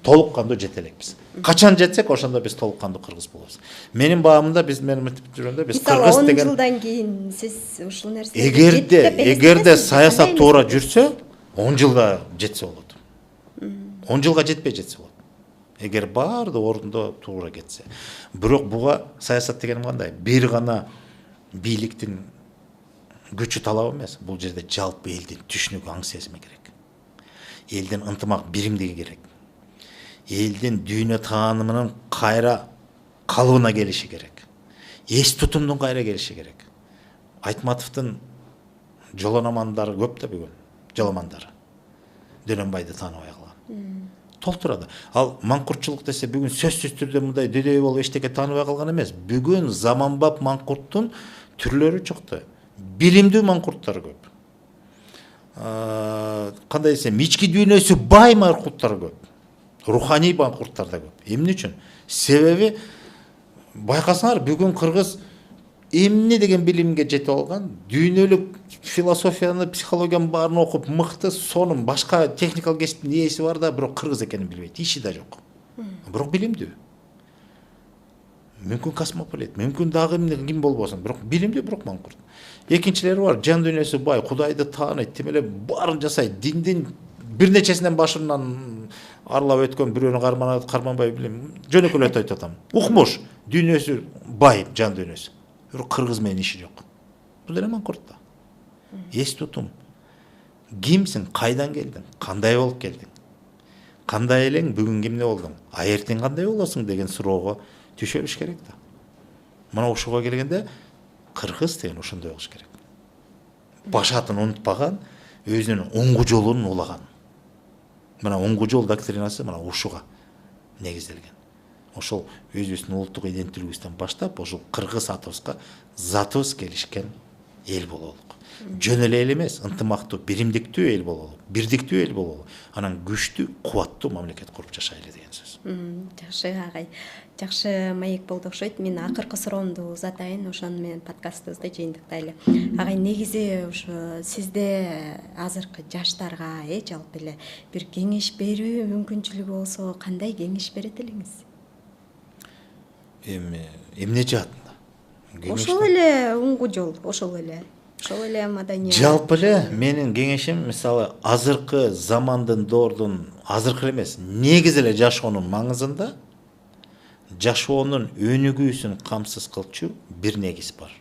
Толук кандуу жете элекпиз. Качан жетсек, ошондо биз толук кандуу кыргыз болобуз. Менин баамда мен мынтип жүргөндө биз кыргыз деген, жылдан кийин сиз ушул нерсе эгерде саясат туура жүрсө, 10 жылда жетсе болот. 10 жылга жетпей жетсе болот. Эгер баарды ордунда туура кетсе. Бирок буга саясат дегеним кандай? Бир гана бийликтин күчү талап эмес. Бул жерде жалпы элдин түшүнүк аң сезими керек. Элдин ынтымак биримдиги керек. Элдин дүйнө таанымынын кайра калыбына келиши керек. Эс тутумдун кайра келиши керек. Айтматовдун жолономандары көп да бүгүн. Жоломандары. Дөнөнбайды тааныбай калган. Толтурады. Ал маңкуртчулук десе бүгүн сөзсүз түрдө мындай дөдөй болуп эчтеке тааныбай калган эмес. Бүгүн заманбап маңкурттун түрлөрү чыкты. Билимдүү маңкурттар көп. Кандай десем, ички дүйнөсү бай маңкурттар көп. Руханий маңкурттар да көп. Эмне үчүн? Себеби байкасаңар, бүгүн кыргыз эмне деген билимге жетип алган, дүйнөлүк философияны, психологияны баарын окуп мыкты, сонун башка техникалык кесиптин ээси бар да, бирок кыргыз экенин билбейт, иши да жок. Бирок билимдүү. Мүмкүн космополит, мүмкүн дагы ким болбосун, бирок билимдүү, бирок маңкурт. Экинчилери бар, жан дүйнөсү бай, Кудайды тааныйт, тим эле баарын жасайт, диндин бир нечесинен башынан арлап өткөн, бирөөнү карманбай билем, жөнөкөлөтүп айтып атам. Укмуш, дүйнөсү бай, жан дүйнөсү. Бирок кыргыз менен иши жок. Бул эле маңкурт да. Эс тутум. Кимсиң, кайдан келдиң, кандай болуп келдиң? Кандай элең, бүгүн кимде болдуң? Эртең кандай болосуң деген суроого түшөлүш керек да. Мына ушуга келгенде кыргыз деген ошондой болуш керек. Башатын унутпаган, өзүнүн оңгу жолун улаган. Мына оңгу жол доктринасы мына ушуга негизделген. Ошол өзүбүздүн улуттук иденттүүлүгүбүздөн баштап, ошол кыргыз атыбызга затыбыз келишкен эл бололук. Жөн эле эл эмес, ынтымактуу, биримдиктүү эл бололу, бирдиктүү эл бололу. Анан күчтүү, кубаттуу мамлекет куруп жашайлы деген сөз. Жакшы агай. Жакшы маек болду окшойт. Мен акыркы суроомду узатайын, ошону менен подкастыбызды жыйынтыктайлы. Агай, негизи ушу сизде азыркы жаштарга, жалпы эле бир кеңеш берүү мүмкүнчүлүгү болсо, кандай кеңеш берет элеңиз? Эмне жаатында? Ошол эле оңгу жол, ошол эле маданият. Жалпы эле менин кеңешим, мисалы, азыркы замандын, доордун, азыркы эмес, негизи эле жашоонун маңызында жашоонун өнүгүүсүн камсыз кылчу бир негиз бар.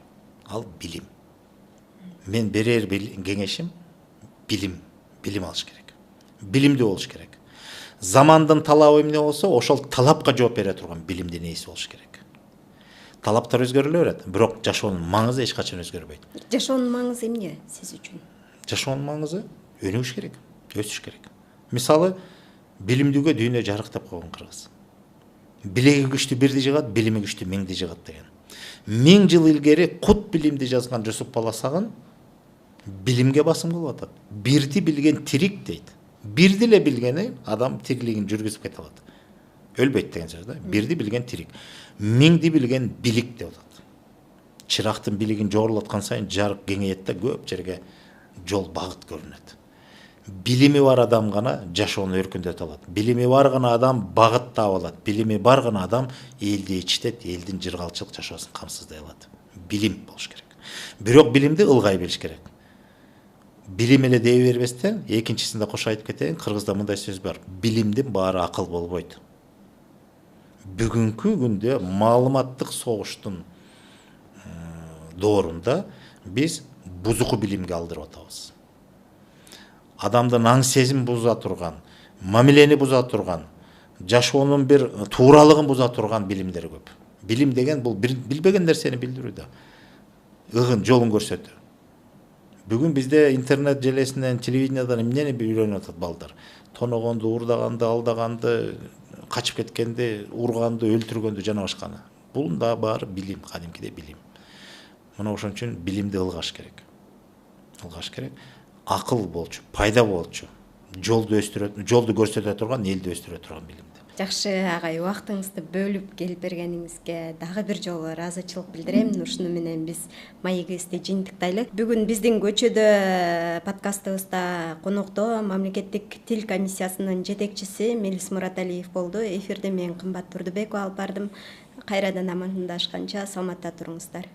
Ал билим. Мен берер кеңешим билим алыш керек. Билимдүү болуш керек. Замандын талабы эмне болсо, ошол талапка жооп бере турган билимдин ээси болуш керек. Талаптар өзгөрүлө берет, бирок жашоонун маңызы эч качан өзгөрбөйт. Жашоонун маңызы эмне сиз үчүн? Жашоонун маңызы өнүгүш керек, өсүш керек. Мисалы, билимдүүгө дүйнө жарык деп койгон кыргыз. Билеги күчтүү бирди жыгат, билими күчтүү миңди жыгат деген. 1000 жыл илгери кут билимди жазган Жусуп Баласагын билимге басым кылып атат. Бирди билген тирик дейт. Бирди эле билгени адам тирлигин жүргүзүп кете алат. Өлбөйт деген сөз да. Бирди билген тирик. Миңди билген билик деп атат. Чырактын билигин жогорулаткан сайын жарык кеңейет да көп жерге жол багыт көрүнөт. Билими бар адам гана жашоону өркүндөтө алат. Билими бар гана адам багыт таап алат. Билими бар гана адам элди ичтет, элдин жыргалчылык жашоосун камсыздай алат. Билим болуш керек. Бирок билимди ылгай билиш керек. Билим эле дей бербестен, экинчисин да кошо айтып кетейин, кыргызда мындай сөз бар. Билимдин баары акыл болбойт. Бүгүнкү күндө маалыматтык согуштун доорунда биз бузуку билимге алдырып атабыз. Адамдын аң сезим буза турган, мамилени буза турган, жашоонун бир тууралыгын буза турган билимдер көп. Билим деген бул билбеген нерсени билдирүү да. Ыгын жолун көрсөтүү. Бүгүн бизде интернет желесинен, телевидениядан эмнени үйрөнүп атат балдар. Тоногонду, уурдаганды, алдаганды, качып кеткенди, урганды, өлтүргөндү жана башканы. Бул да баары билим, кадимкиде билим. Мына ошон үчүн билимди ылгаш керек. Ылгаш керек. Акыл болчу, пайда болчу. Жолду көрсөтө турган, элди өстүрө турган билимди. Жакшы агай, убактыңызды бөлүп келип бергениңизге дагы бир жолу ыраазычылык билдирем. Ушуну менен биз маегибизди жыйынтыктайлы. Бүгүн биздин көчөдө подкастыбызда конокто мамлекеттик тил комиссиясынын жетекчиси Мелис Мураталиев болду. Эфирде мен Кымбат Турдубекова алып бардым. Кайрадан амандашканча саламатта туруңуздар.